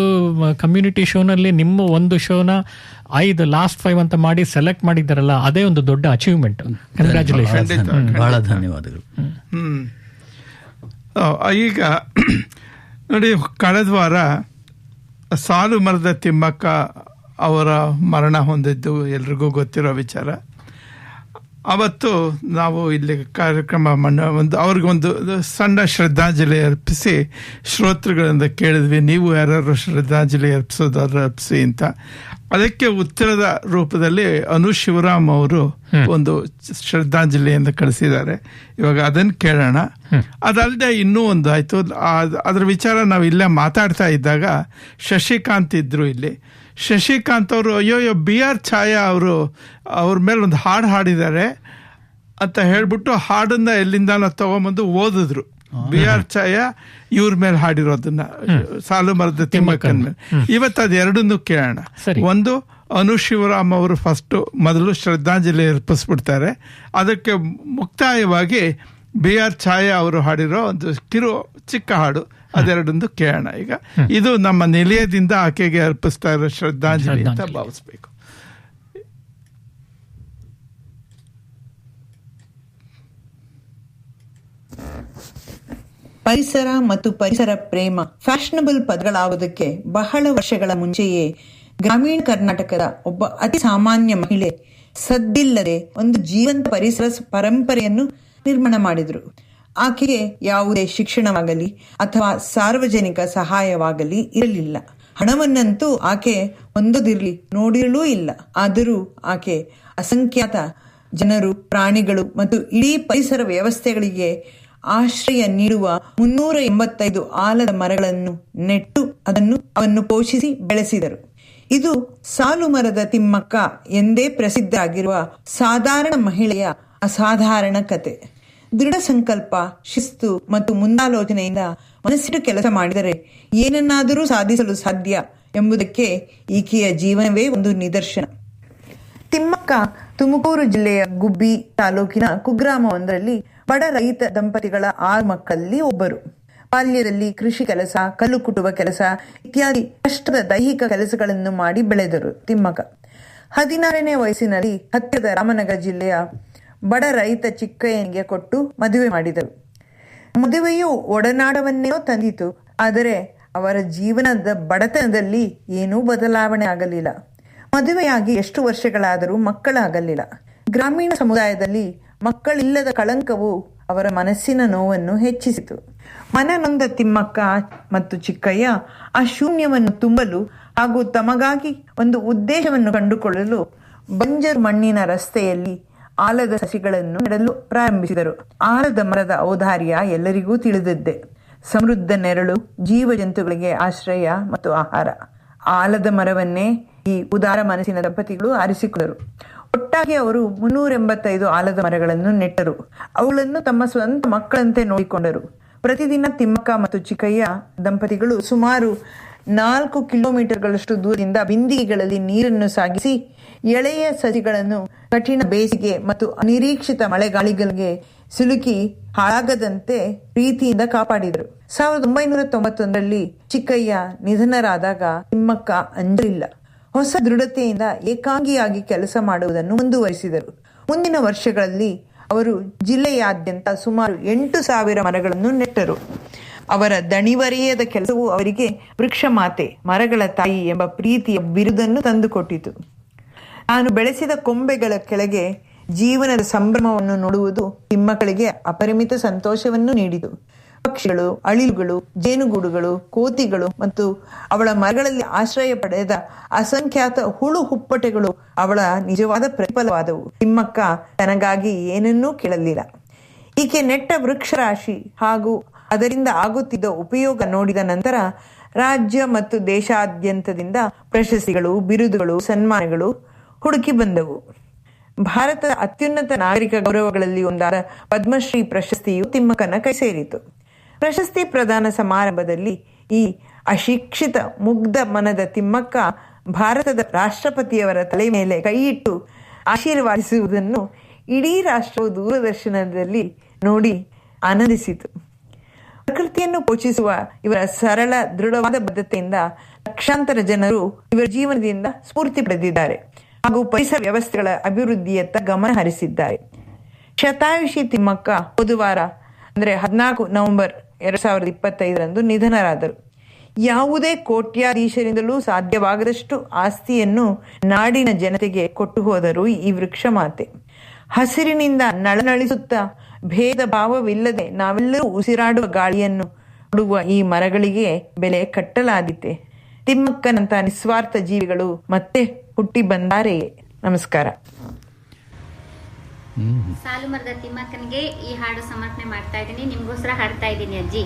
ಕಮ್ಯುನಿಟಿ ಶೋನಲ್ಲಿ ನಿಮ್ಮ ಒಂದು ಶೋನ 5 ಲಾಸ್ಟ್ 5 ಅಂತ ಮಾಡಿ ಸೆಲೆಕ್ಟ್ ಮಾಡಿದ್ದಾರಲ್ಲ, ಅದೇ ಒಂದು ದೊಡ್ಡ ಅಚೀವ್ಮೆಂಟ್. ಕಂಗ್ರ್ಯಾಚುಲೇಷನ್. ಬಹಳ ಧನ್ಯವಾದಗಳು. ಈಗ ನೋಡಿ, ಕಳೆದ ವಾರ ಸಾಲು ಮರದ ತಿಮ್ಮಕ್ಕ ಅವರ ಮರಣ ಹೊಂದಿದ್ದು ಎಲ್ರಿಗೂ ಗೊತ್ತಿರೋ ವಿಚಾರ. ಅವತ್ತು ನಾವು ಇಲ್ಲಿ ಕಾರ್ಯಕ್ರಮ ಅವ್ರಿಗೊಂದು ಸಣ್ಣ ಶ್ರದ್ಧಾಂಜಲಿ ಅರ್ಪಿಸಿ ಶ್ರೋತೃಗಳಿಂದ ಕೇಳಿದ್ವಿ, ನೀವು ಯಾರು ಶ್ರದ್ಧಾಂಜಲಿ ಅರ್ಪಿಸೋದಾದ್ರೆ ಅರ್ಪಿಸಿ ಅಂತ. ಅದಕ್ಕೆ ಉತ್ತರದ ರೂಪದಲ್ಲಿ ಅನು ಶಿವರಾಮ್ ಅವರು ಒಂದು ಶ್ರದ್ಧಾಂಜಲಿಯನ್ನು ಕಳಿಸಿದ್ದಾರೆ. ಇವಾಗ ಅದನ್ನು ಕೇಳೋಣ. ಅದಲ್ಲದೆ ಇನ್ನೂ ಒಂದು ಆಯ್ತು, ಅದ್ರ ವಿಚಾರ ನಾವು ಇಲ್ಲೇ ಮಾತಾಡ್ತಾ ಇದ್ದಾಗ ಶಶಿಕಾಂತ್ ಇದ್ರು ಇಲ್ಲಿ. ಶಶಿಕಾಂತ್ ಅವರು ಅಯ್ಯೋ BR ಛಾಯಾ ಅವರು ಅವ್ರ ಮೇಲೆ ಒಂದು ಹಾಡು ಹಾಡಿದ್ದಾರೆ ಅಂತ ಹೇಳ್ಬಿಟ್ಟು ಹಾಡನ್ನ ಎಲ್ಲಿಂದ ತಗೊಂಬಂದು ಓದಿದ್ರು. BR ಛಾಯಾ ಇವ್ರ ಮೇಲೆ ಹಾಡಿರೋದನ್ನ, ಸಾಲು ಮರದ ತಿಮ್ಮಕ್ಕನ ಮೇಲೆ. ಇವತ್ತು ಅದು ಎರಡನ್ನೂ ಕೇಳೋಣ. ಒಂದು, ಅನು ಶಿವರಾಮ್ ಅವರು ಮೊದಲು ಶ್ರದ್ಧಾಂಜಲಿ ಅರ್ಪಿಸ್ಬಿಡ್ತಾರೆ. ಅದಕ್ಕೆ ಮುಕ್ತಾಯವಾಗಿ BR ಛಾಯಾ ಅವರು ಹಾಡಿರೋ ಒಂದು ಚಿಕ್ಕ ಹಾಡು, ಅದೆರಡೊಂದು ಕೇಳೋಣ. ಈಗ ಇದು ನಮ್ಮ ನಿಲಯದಿಂದ ಆಕೆಗೆ ಅರ್ಪಿಸ್ತಾ ಇರೋ ಶ್ರದ್ಧಾಂಜಲಿ ಅಂತ ಭಾವಿಸ್ಬೇಕು. ಪರಿಸರ ಮತ್ತು ಪರಿಸರ ಪ್ರೇಮ ಫ್ಯಾಷನಬಲ್ ಪದಗಳಾಗೋದಕ್ಕೆ ಬಹಳ ವರ್ಷಗಳ ಮುಂಚೆಯೇ ಗ್ರಾಮೀಣ ಕರ್ನಾಟಕದ ಒಬ್ಬ ಅತಿ ಸಾಮಾನ್ಯ ಮಹಿಳೆ ಸದ್ದಿಲ್ಲದೆ ಒಂದು ಜೀವಂತ ಪರಿಸರ ಪರಂಪರೆಯನ್ನು ನಿರ್ಮಾಣ ಮಾಡಿದರು. ಆಕೆಗೆ ಯಾವುದೇ ಶಿಕ್ಷಣವಾಗಲಿ ಅಥವಾ ಸಾರ್ವಜನಿಕ ಸಹಾಯವಾಗಲಿ ಇರಲಿಲ್ಲ. ಹಣವನ್ನಂತೂ ಆಕೆ ಹೊಂದದಿರಲಿ ನೋಡಿರಲೂ ಇಲ್ಲ. ಆದರೂ ಆಕೆ ಅಸಂಖ್ಯಾತ ಜನರು, ಪ್ರಾಣಿಗಳು ಮತ್ತು ಇಡೀ ಪರಿಸರ ವ್ಯವಸ್ಥೆಗಳಿಗೆ ಆಶ್ರಯ ನೀಡುವ 385 ಆಲದ ಮರಗಳನ್ನು ನೆಟ್ಟು ಅವನ್ನು ಪೋಷಿಸಿ ಬೆಳೆಸಿದರು. ಇದು ಸಾಲು ಮರದ ತಿಮ್ಮಕ್ಕ ಎಂದೇ ಪ್ರಸಿದ್ಧ ಆಗಿರುವ ಸಾಧಾರಣ ಮಹಿಳೆಯ ಅಸಾಧಾರಣ ಕತೆ. ದೃಢ ಸಂಕಲ್ಪ, ಶಿಸ್ತು ಮತ್ತು ಮುಂದಾಲೋಚನೆಯಿಂದ ಮನಸ್ಸಿಟ್ಟು ಕೆಲಸ ಮಾಡಿದರೆ ಏನನ್ನಾದರೂ ಸಾಧಿಸಲು ಸಾಧ್ಯ ಎಂಬುದಕ್ಕೆ ಈಕೆಯ ಜೀವನವೇ ಒಂದು ನಿದರ್ಶನ. ತಿಮ್ಮಕ್ಕ ತುಮಕೂರು ಜಿಲ್ಲೆಯ ಗುಬ್ಬಿ ತಾಲೂಕಿನ ಕುಗ್ರಾಮವೊಂದರಲ್ಲಿ ಬಡ ರೈತ ದಂಪತಿಗಳ 6 ಮಕ್ಕಳಲ್ಲಿ ಒಬ್ಬರು. ಬಾಲ್ಯದಲ್ಲಿ ಕೃಷಿ ಕೆಲಸ, ಕಲ್ಲು ಕುಟ್ಟುವ ಕೆಲಸ ಇತ್ಯಾದಿ ಕಷ್ಟದ ದೈಹಿಕ ಕೆಲಸಗಳನ್ನು ಮಾಡಿ ಬೆಳೆದರು ತಿಮ್ಮಕ್ಕ. 16ನೇ ವಯಸ್ಸಿನಲ್ಲಿ ಹತ್ತಿರದ ರಾಮನಗರ ಜಿಲ್ಲೆಯ ಬಡ ರೈತ ಚಿಕ್ಕಯ್ಯನಿಗೆ ಕೊಟ್ಟು ಮದುವೆ ಮಾಡಿದರು. ಮದುವೆಯು ಒಡನಾಡವನ್ನೇ ತಂದಿತು. ಆದರೆ ಅವರ ಜೀವನದ ಬಡತನದಲ್ಲಿ ಏನೂ ಬದಲಾವಣೆ ಆಗಲಿಲ್ಲ. ಮದುವೆಯಾಗಿ ಎಷ್ಟು ವರ್ಷಗಳಾದರೂ ಮಕ್ಕಳಾಗಲಿಲ್ಲ. ಗ್ರಾಮೀಣ ಸಮುದಾಯದಲ್ಲಿ ಮಕ್ಕಳಿಲ್ಲದ ಕಳಂಕವು ಅವರ ಮನಸ್ಸಿನ ನೋವನ್ನು ಹೆಚ್ಚಿಸಿತು. ಮನನೊಂದ ತಿಮ್ಮಕ್ಕ ಮತ್ತು ಚಿಕ್ಕಯ್ಯ ಆ ಶೂನ್ಯವನ್ನು ತುಂಬಲು ಹಾಗೂ ತಮಗಾಗಿ ಒಂದು ಉದ್ದೇಶವನ್ನು ಕಂಡುಕೊಳ್ಳಲು ಬಂಜರು ಮಣ್ಣಿನ ರಸ್ತೆಯಲ್ಲಿ ಆಲದ ಸಸಿಗಳನ್ನು ನೆಡಲು ಪ್ರಾರಂಭಿಸಿದರು. ಆಲದ ಮರದ ಔದಾರ್ಯ ಎಲ್ಲರಿಗೂ ತಿಳಿದದ್ದೇ. ಸಮೃದ್ಧ ನೆರಳು, ಜೀವಜಂತುಗಳಿಗೆ ಆಶ್ರಯ ಮತ್ತು ಆಹಾರ. ಆಲದ ಮರವನ್ನೇ ಈ ಉದಾರ ಮನಸ್ಸಿನ ದಂಪತಿಗಳು ಆರಿಸಿಕೊಂಡರು. ಒಟ್ಟಾಗಿ ಅವರು 385 ಆಲದ ಮರಗಳನ್ನು ನೆಟ್ಟರು. ಅವುಗಳನ್ನು ತಮ್ಮ ಸ್ವಂತ ಮಕ್ಕಳಂತೆ ನೋಡಿಕೊಂಡರು. ಪ್ರತಿದಿನ ತಿಮ್ಮಕ್ಕ ಮತ್ತು ಚಿಕ್ಕಯ್ಯ ದಂಪತಿಗಳು ಸುಮಾರು 4 ಕಿಲೋಮೀಟರ್ಗಳಷ್ಟು ದೂರದಿಂದ ಬಿಂದಿಗೆಗಳಲ್ಲಿ ನೀರನ್ನು ಸಾಗಿಸಿ ಎಳೆಯ ಸಸಿಗಳನ್ನು ಕಠಿಣ ಬೇಸಿಗೆ ಮತ್ತು ಅನಿರೀಕ್ಷಿತ ಮಳೆಗಾಳಿಗಳಿಗೆ ಸಿಲುಕಿ ಹಾಳಾಗದಂತೆ ಪ್ರೀತಿಯಿಂದ ಕಾಪಾಡಿದರು. 1991ರಲ್ಲಿ ಚಿಕ್ಕಯ್ಯ ನಿಧನರಾದಾಗ ತಿಮ್ಮಕ್ಕ ಅಂಜಲಿಲ್ಲ. ಹೊಸ ದೃಢತೆಯಿಂದ ಏಕಾಂಗಿಯಾಗಿ ಕೆಲಸ ಮಾಡುವುದನ್ನು ಮುಂದುವರಿಸಿದರು. ಮುಂದಿನ ವರ್ಷಗಳಲ್ಲಿ ಅವರು ಜಿಲ್ಲೆಯಾದ್ಯಂತ ಸುಮಾರು 8,000 ಮರಗಳನ್ನು ನೆಟ್ಟರು. ಅವರ ದಣಿವರಿಯದ ಕೆಲಸವು ಅವರಿಗೆ ವೃಕ್ಷ ಮಾತೆ, ಮರಗಳ ತಾಯಿ ಎಂಬ ಪ್ರೀತಿಯ ಬಿರುದನ್ನು ತಂದುಕೊಟ್ಟಿತು. ನಾನು ಬೆಳೆಸಿದ ಕೊಂಬೆಗಳ ಕೆಳಗೆ ಜೀವನದ ಸಂಭ್ರಮವನ್ನು ನೋಡುವುದು ತಿಮ್ಮಕ್ಕಳಿಗೆ ಅಪರಿಮಿತ ಸಂತೋಷವನ್ನು ನೀಡಿತು. ಪಕ್ಷಿಗಳು, ಅಳಿಲುಗಳು, ಜೇನುಗೂಡುಗಳು, ಕೋತಿಗಳು ಮತ್ತು ಅವಳ ಮರಗಳಲ್ಲಿ ಆಶ್ರಯ ಪಡೆದ ಅಸಂಖ್ಯಾತ ಹುಳು ಹುಪ್ಪಟೆಗಳು ಅವಳ ನಿಜವಾದ ಪ್ರತಿಫಲವಾದವು. ತಿಮ್ಮಕ್ಕ ತನಗಾಗಿ ಏನನ್ನೂ ಕೇಳಲಿಲ್ಲ. ಈಕೆ ನೆಟ್ಟ ವೃಕ್ಷರಾಶಿ ಹಾಗೂ ಅದರಿಂದ ಆಗುತ್ತಿದ್ದ ಉಪಯೋಗ ನೋಡಿದ ನಂತರ ರಾಜ್ಯ ಮತ್ತು ದೇಶಾದ್ಯಂತದಿಂದ ಪ್ರಶಸ್ತಿಗಳು, ಬಿರುದುಗಳು, ಸನ್ಮಾನಗಳು ಹುಡುಕಿ ಬಂದವು. ಭಾರತದ ಅತ್ಯುನ್ನತ ನಾಗರಿಕ ಗೌರವಗಳಲ್ಲಿ ಒಂದಾದ ಪದ್ಮಶ್ರೀ ಪ್ರಶಸ್ತಿಯು ತಿಮ್ಮಕ್ಕನ ಕೈ ಸೇರಿತು. ಪ್ರಶಸ್ತಿ ಪ್ರದಾನ ಸಮಾರಂಭದಲ್ಲಿ ಈ ಅಶಿಕ್ಷಿತ ಮುಗ್ಧ ಮನದ ತಿಮ್ಮಕ್ಕ ಭಾರತದ ರಾಷ್ಟ್ರಪತಿಯವರ ತಲೆ ಮೇಲೆ ಕೈಯಿಟ್ಟು ಆಶೀರ್ವಾದಿಸುವುದನ್ನು ಇಡೀ ರಾಷ್ಟ್ರವು ದೂರದರ್ಶನದಲ್ಲಿ ನೋಡಿ ಆನಂದಿಸಿತು. ಪ್ರಕೃತಿಯನ್ನು ಪೋಷಿಸುವ ಇವರ ಸರಳ ದೃಢವಾದ ಬದ್ಧತೆಯಿಂದ ಲಕ್ಷಾಂತರ ಜನರು ಇವರ ಜೀವನದಿಂದ ಸ್ಫೂರ್ತಿ ಪಡೆದಿದ್ದಾರೆ ಹಾಗೂ ಪರಿಸರ ವ್ಯವಸ್ಥೆಗಳ ಅಭಿವೃದ್ಧಿಯತ್ತ ಗಮನ ಹರಿಸಿದ್ದಾರೆ. ಶತಾಯುಷಿ ತಿಮ್ಮಕ್ಕ ಬುಧವಾರ ಅಂದರೆ 14 ನವೆಂಬರ್ 2025ರಂದು ನಿಧನರಾದರು. ಯಾವುದೇ ಕೋಟ್ಯಾಧೀಶರಿಂದಲೂ ಸಾಧ್ಯವಾಗದಷ್ಟು ಆಸ್ತಿಯನ್ನು ನಾಡಿನ ಜನತೆಗೆ ಕೊಟ್ಟು ಹೋದರು ಈ ವೃಕ್ಷ ಮಾತೆ. ಹಸಿರಿನಿಂದ ನಳನಳಿಸುತ್ತಾ ಭೇದ ಭಾವವಿಲ್ಲದೆ ನಾವೆಲ್ಲರೂ ಉಸಿರಾಡುವ ಗಾಳಿಯನ್ನು ಕೊಡುವ ಈ ಮರಗಳಿಗೆ ಬೆಲೆ ಕಟ್ಟಲಾದೀತೆ. ತಿಮ್ಮಕ್ಕನಂತ ನಿಸ್ವಾರ್ಥ ಜೀವಿಗಳು ಮತ್ತೆ ಹುಟ್ಟಿ ಬಂದಾರೆಯೇ. ನಮಸ್ಕಾರ. ಸಾಲು ಮರದ ತಿಮ್ಮಕ್ಕನಿಗೆ ಈ ಹಾಡು ಸಮರ್ಪಣೆ ಮಾಡ್ತಾ ಇದ್ದೀನಿ. ನಿಮ್ಗೋಸ್ಕರ ಹಾಡ್ತಾ ಇದ್ದೀನಿ ಅಜ್ಜಿ.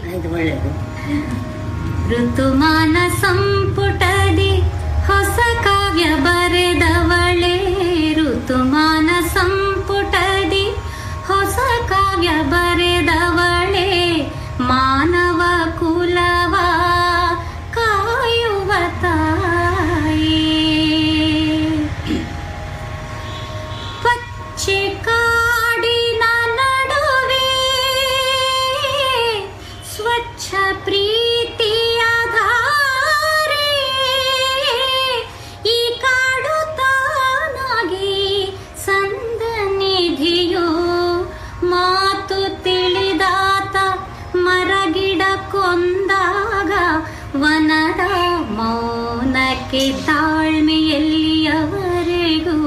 ಋತುಮಾನ ಸಂಪುಟದಿ ಹೊಸ ಕಾವ್ಯ ಬರೆದವಳೆ, ಋತುಮಾನ ಸಂಪುಟದಿ ಹೊಸ ಕಾವ್ಯ ಬರೆದವಳೆ, ಮಾನವ ಕುಲವ ಕಾಯುವ ತಾಯಿ. ಪಚ್ಚೆ ಕಾಡಿನ ನಡುವೆ ಸ್ವಚ್ಛ ಪ್ರೀತಿಯ ಧಾರೆ, ವನದ ಮೌನಕ್ಕೆ ತಾಳ್ಮೆಯಲ್ಲಿಯವರೆಗೂ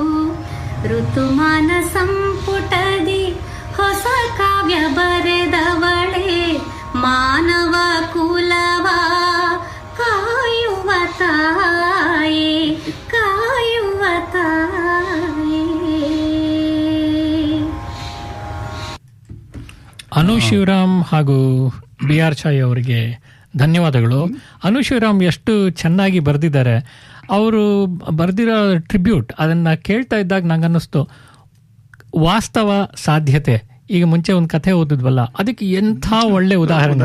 ಋತುಮಾನ ಸಂಪುಟದಿ ಹೊಸ ಕಾವ್ಯ ಬರೆದವಳೆ ಮಾನವ ಕುಲವ ಕಾಯುವ ತಾಯೇ ಕಾಯುವ ತಾಯೇ. ಅನು ಶಿವರಾಮ್ ಹಾಗೂ ಬಿ ಆರ್ ಛಾಯ್ ಅವರಿಗೆ ಧನ್ಯವಾದಗಳು. ಅನು ಶಿವರಾಮ್ ಎಷ್ಟು ಚೆನ್ನಾಗಿ ಬರೆದಿದ್ದಾರೆ. ಅವರು ಬರೆದಿರೋ ಟ್ರಿಬ್ಯೂಟ್ ಅದನ್ನು ಕೇಳ್ತಾ ಇದ್ದಾಗ ನಂಗೆ ಅನ್ನಿಸ್ತು, ವಾಸ್ತವ ಸಾಧ್ಯತೆ. ಈಗ ಮುಂಚೆ ಒಂದು ಕಥೆ ಓದಿದ್ವಲ್ಲ, ಅದಕ್ಕೆ ಎಂಥ ಒಳ್ಳೆ ಉದಾಹರಣೆ.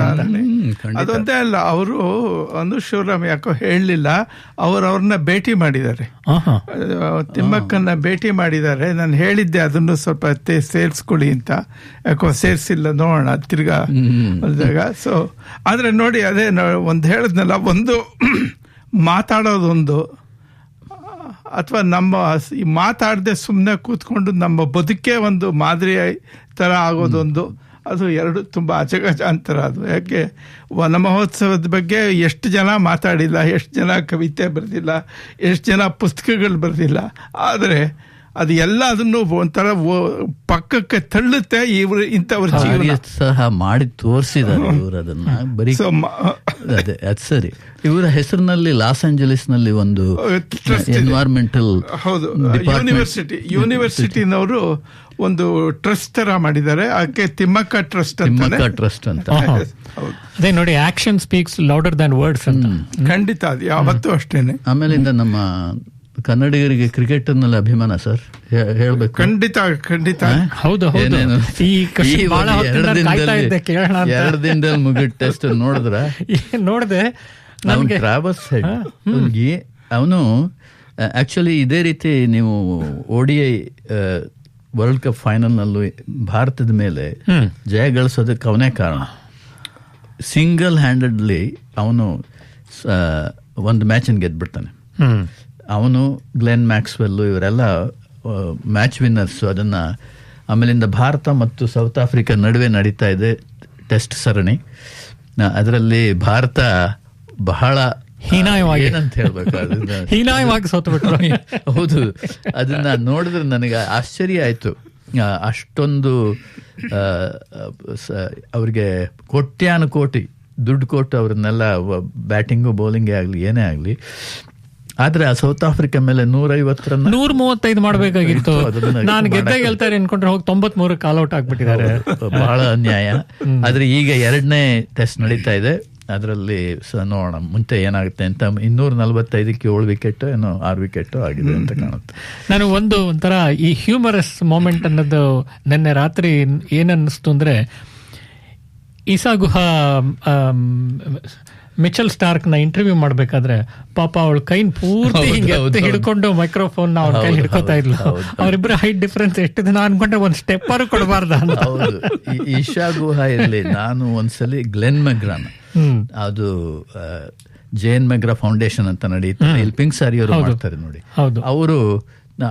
ಅದೊಂದೇ ಅಲ್ಲ, ಅವರು ಅನು ಶಿವರಾಮ್ ಯಾಕೋ ಹೇಳಲಿಲ್ಲ, ಅವ್ರನ್ನ ಭೇಟಿ ಮಾಡಿದ್ದಾರೆ, ತಿಮ್ಮಕ್ಕನ್ನ ಭೇಟಿ ಮಾಡಿದ್ದಾರೆ. ನಾನು ಹೇಳಿದ್ದೆ ಅದನ್ನು ಸ್ವಲ್ಪ ಸೇರಿಸ್ಕೊಳ್ಳಿ ಅಂತ, ಯಾಕೋ ಸೇರಿಸಿಲ್ಲ, ನೋಡೋಣ ತಿರ್ಗಾ ಅಲ್ದಾಗ. ಸೊ ಆದರೆ ನೋಡಿ, ಅದೇ ಒಂದು ಹೇಳಿದ್ನಲ್ಲ, ಒಂದು ಮಾತಾಡೋದೊಂದು ಅಥವಾ ನಮ್ಮ ಮಾತಾಡದೆ ಸುಮ್ಮನೆ ಕೂತ್ಕೊಂಡು ನಮ್ಮ ಬದುಕೇ ಒಂದು ಮಾದರಿ ಥರ ಆಗೋದೊಂದು, ಅದು ಎರಡು ತುಂಬ ಅಜಗಜಾಂತರ. ಅದು ಯಾಕೆ ವನ ಮಹೋತ್ಸವದ ಬಗ್ಗೆ ಎಷ್ಟು ಜನ ಮಾತಾಡಿಲ್ಲ, ಎಷ್ಟು ಜನ ಕವಿತೆ ಬರೆದಿಲ್ಲ, ಎಷ್ಟು ಜನ ಪುಸ್ತಕಗಳು ಬರೆದಿಲ್ಲ, ಆದರೆ ಅದು ಎಲ್ಲ ಅದನ್ನು ಒಂಥರ ಪಕ್ಕಕ್ಕೆ ತಳ್ಳುತ್ತೆ. ಇವರು ಇಂಥವ್ರ ಜೀವನ ಸಹ ಮಾಡಿ ತೋರಿಸಿದ್ದಾರೆ ಇವರು ಅದನ್ನ. ಬರೀ ಅದೇ ಅದು ಸರಿ. ಇವರ ಹೆಸರಿನಲ್ಲಿ ಲಾಸ್ ಏಂಜಲೀಸ್ ನಲ್ಲಿ ಒಂದು ಎನ್ವೈರ್ಮೆಂಟಲ್, ಹೌದು, ಯೂನಿವರ್ಸಿಟಿನವರು ಒಂದು ಟ್ರಸ್ಟ್ ತರ ಮಾಡಿದ್ದಾರೆ. ಅದಕ್ಕೆ ತಿಮ್ಮಕ್ಕ ಟ್ರಸ್ಟ್ ಅಂತ. ಅದೇ ನೋಡಿ, action speaks louder than words ಅಂತ. ಖಂಡಿತ ಅದು ಯಾವತ್ತೂ ಅಷ್ಟೇನೆ. ಆಮೇಲಿಂದ ನಮ್ಮ ಕನ್ನಡಿಗರಿಗೆ ಕ್ರಿಕೆಟ್ ನಲ್ಲಿ ಅಭಿಮಾನ ಸರ್, ಹೇಳ್ಬೇಕು. ಖಂಡಿತ ಖಂಡಿತ. ಹೌದು ಹೌದು. ಎರಡು ದಿನದಲ್ಲಿ ಮುಗಿದ ಟೆಸ್ಟ್ ನೋಡಿದ್ರೆ ಟ್ರಾವರ್ಸ್ ಹೆಡ್ ಅವನು ಆಕ್ಚುಲಿ ಇದೇ ರೀತಿ ನೀವು ODI ವರ್ಲ್ಡ್ ಕಪ್ ಫೈನಲ್ನಲ್ಲೂ ಭಾರತದ ಮೇಲೆ ಜಯ ಗಳಿಸೋದಕ್ಕೆ ಅವನೇ ಕಾರಣ. ಸಿಂಗಲ್ ಹ್ಯಾಂಡೆಡ್ಲಿ ಅವನು ಒಂದು ಮ್ಯಾಚನ್ನು ಗೆದ್ಬಿಡ್ತಾನೆ. ಅವನು ಗ್ಲೆನ್ ಮ್ಯಾಕ್ಸ್ವೆಲ್ಲು ಇವರೆಲ್ಲ ಮ್ಯಾಚ್ ವಿನ್ನರ್ಸು. ಅದನ್ನು ಆಮೇಲಿಂದ ಭಾರತ ಮತ್ತು ಸೌತ್ ಆಫ್ರಿಕಾ ನಡುವೆ ನಡೀತಾ ಇದೆ ಟೆಸ್ಟ್ ಸರಣಿ. ಅದರಲ್ಲಿ ಭಾರತ ಬಹಳ ಹೀನಾಯವಾಗಿ ಏನಂತ ಹೇಳ್ಬೇಕು, ಅದನ್ನ ಹೀನಾಯವಾಗಿ ಸೋತುಬಿಟ್ರು. ಹೌದು, ಅದನ್ನ ನೋಡಿದ್ರೆ ನನಗೆ ಆಶ್ಚರ್ಯ ಆಯ್ತು. ಅಷ್ಟೊಂದು ಅವ್ರಿಗೆ ಕೋಟ್ಯಾನುಕೋಟಿ ದುಡ್ಡು ಕೊಟ್ಟು ಅವ್ರನ್ನೆಲ್ಲ ಬ್ಯಾಟಿಂಗು ಬೌಲಿಂಗೇ ಆಗಲಿ ಏನೇ ಆಗಲಿ, ಆದ್ರೆ ಆ ಸೌತ್ ಆಫ್ರಿಕಾ ಮೇಲೆ 135 ಮಾಡಬೇಕಾಗಿತ್ತು. ನಾನು ಗೆಲ್ತಾರೆ ಅನ್ಕೊಂಡ್ರೆ ಹೋಗಿ 93 ಔಟ್ ಆಗ್ಬಿಟ್ಟಿದ್ದಾರೆ. ಬಹಳ ಅನ್ಯಾಯ. ಆದ್ರೆ ಈಗ 2ನೇ ಟೆಸ್ಟ್ ನಡೀತಾ ಇದೆ. ಅದರಲ್ಲಿ ನೋಡೋಣ ಮುಂಚೆ ಏನಾಗುತ್ತೆ ಅಂತ. 245ಕ್ಕೆ 7 ವಿಕೆಟ್ ಏನೋ 6 ವಿಕೆಟ್ ಆಗಿದೆ ಅಂತ ಕಾಣುತ್ತೆ. ನಾನು ಒಂಥರ ಈ ಹ್ಯೂಮರಸ್ ಮೊಮೆಂಟ್ ಅನ್ನೋದು ನಿನ್ನೆ ರಾತ್ರಿ ಏನನ್ನಿಸ್ತು ಅಂದ್ರೆ, ಈಸಾ ಗುಹಾ ಮಿಚೆಲ್ ಸ್ಟಾರ್ಕ್ ನ ಇಂಟರ್ವ್ಯೂ ಮಾಡ್ಬೇಕಾದ್ರೆ ಪಾಪ ಅವಳ ಕೈನ್ ಪೂರ್ತಿ ಹಿಡ್ಕೊಂಡು ಮೈಕ್ರೋಫೋನ್ ಅವಳ ಕೈ ಹಿಡ್ಕೋತಾ ಇದ್ಲು. ಅವರಿಬ್ಬರ ಹೈಟ್ ಡಿಫರೆನ್ಸ್ ಎಷ್ಟಿದೆ ಅನ್ಕೊಂಡ್ರೆ ಒಂದು ಸ್ಟೆಪ್ಪರು ಕೊಡಬಾರ್ದ ಅಂತ. ಹೌದು, ಈಶಾ ಗುಹಾ ಇರಲಿ. ನಾನು ಒಂದ್ಸಲಿ ಗ್ಲೆನ್ ಮೆಗ್ರಾನ್, ಅದು ಜೇನ್ ಮೆಗ್ರಾ ಫೌಂಡೇಶನ್ ಅಂತ ನಡೀತಾರೆ, ಇಲ್ಲಿ ಪಿಂಕ್ ಸಾರಿ ಅವರು ಮಾಡ್ತಾರೆ ನೋಡಿ. ಅವರು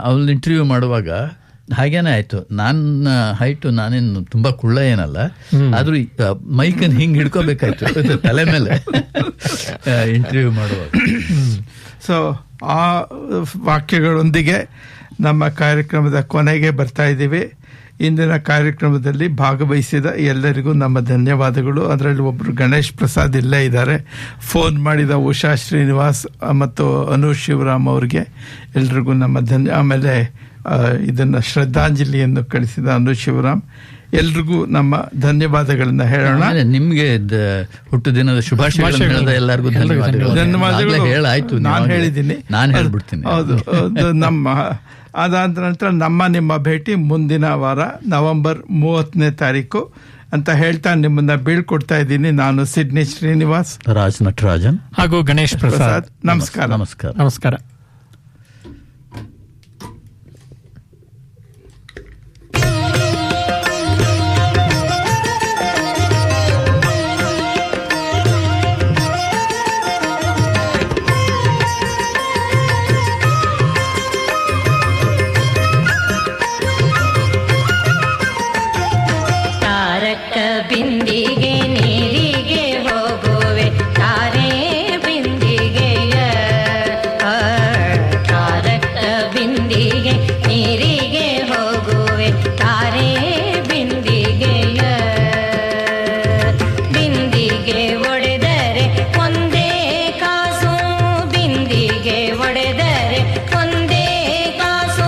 ಅವ್ಳ ಇಂಟರ್ವ್ಯೂ ಮಾಡುವಾಗ ಹಾಗೇನೆ ಆಯ್ತು. ನನ್ನ ಹೈಟು ನಾನೇನು ತುಂಬಾ ಕುಳ್ಳ ಏನಲ್ಲ, ಆದ್ರೂ ಮೈಕನ್ ಹಿಂಗ್ ಹಿಡ್ಕೋಬೇಕಾಯ್ತು ತಲೆ ಮೇಲೆ ಇಂಟರ್ವ್ಯೂ ಮಾಡುವಾಗ. ಸೊ ಆ ವಾಕ್ಯಗಳೊಂದಿಗೆ ನಮ್ಮ ಕಾರ್ಯಕ್ರಮದ ಕೊನೆಗೆ ಬರ್ತಾ ಇದ್ದೀವಿ. ಇಂದಿನ ಕಾರ್ಯಕ್ರಮದಲ್ಲಿ ಭಾಗವಹಿಸಿದ ಎಲ್ಲರಿಗೂ ನಮ್ಮ ಧನ್ಯವಾದಗಳು. ಅದರಲ್ಲಿ ಒಬ್ಬರು ಗಣೇಶ್ ಪ್ರಸಾದ್ ಇಲ್ಲೇ ಇದ್ದಾರೆ. ಫೋನ್ ಮಾಡಿದ ಉಷಾ ಶ್ರೀನಿವಾಸ್ ಮತ್ತು ಅನು ಶಿವರಾಮ್ ಅವ್ರಿಗೆ ಎಲ್ರಿಗೂ ನಮ್ಮ ಆಮೇಲೆ ಇದನ್ನು ಶ್ರದ್ಧಾಂಜಲಿಯನ್ನು ಕಳಿಸಿದ ಅನು ಶಿವರಾಮ್, ಎಲ್ರಿಗೂ ನಮ್ಮ ಧನ್ಯವಾದಗಳನ್ನ ಹೇಳೋಣ. ನಿಮ್ಗೆ ಹುಟ್ಟುದಿನದ ಶುಭಾಶಯಗಳು ಎಲ್ಲರಿಗೂ ಧನ್ಯವಾದಗಳು. ಹೇಳಾಯ್ತು, ನಾನು ಹೇಳಿದ್ದೀನಿ, ನಾನು ಹೇಳ್ಬಿಡ್ತೀನಿ. ಹೌದು, ಅದಾದ ನಂತರ ನಿಮ್ಮ ಭೇಟಿ ಮುಂದಿನ ವಾರ ನವೆಂಬರ್ 30ನೇ ತಾರೀಕು ಅಂತ ಹೇಳ್ತಾ ನಿಮ್ಮನ್ನ ಬೀಳ್ಕೊಡ್ತಾ ಇದ್ದೀನಿ. ನಾನು ಸಿಡ್ನಿ ಶ್ರೀನಿವಾಸ್, ರಾಜ್ ನಟರಾಜನ್ ಹಾಗೂ ಗಣೇಶ್ ಪ್ರಸಾದ್. ನಮಸ್ಕಾರ. ನಮಸ್ಕಾರ. ನಮಸ್ಕಾರ.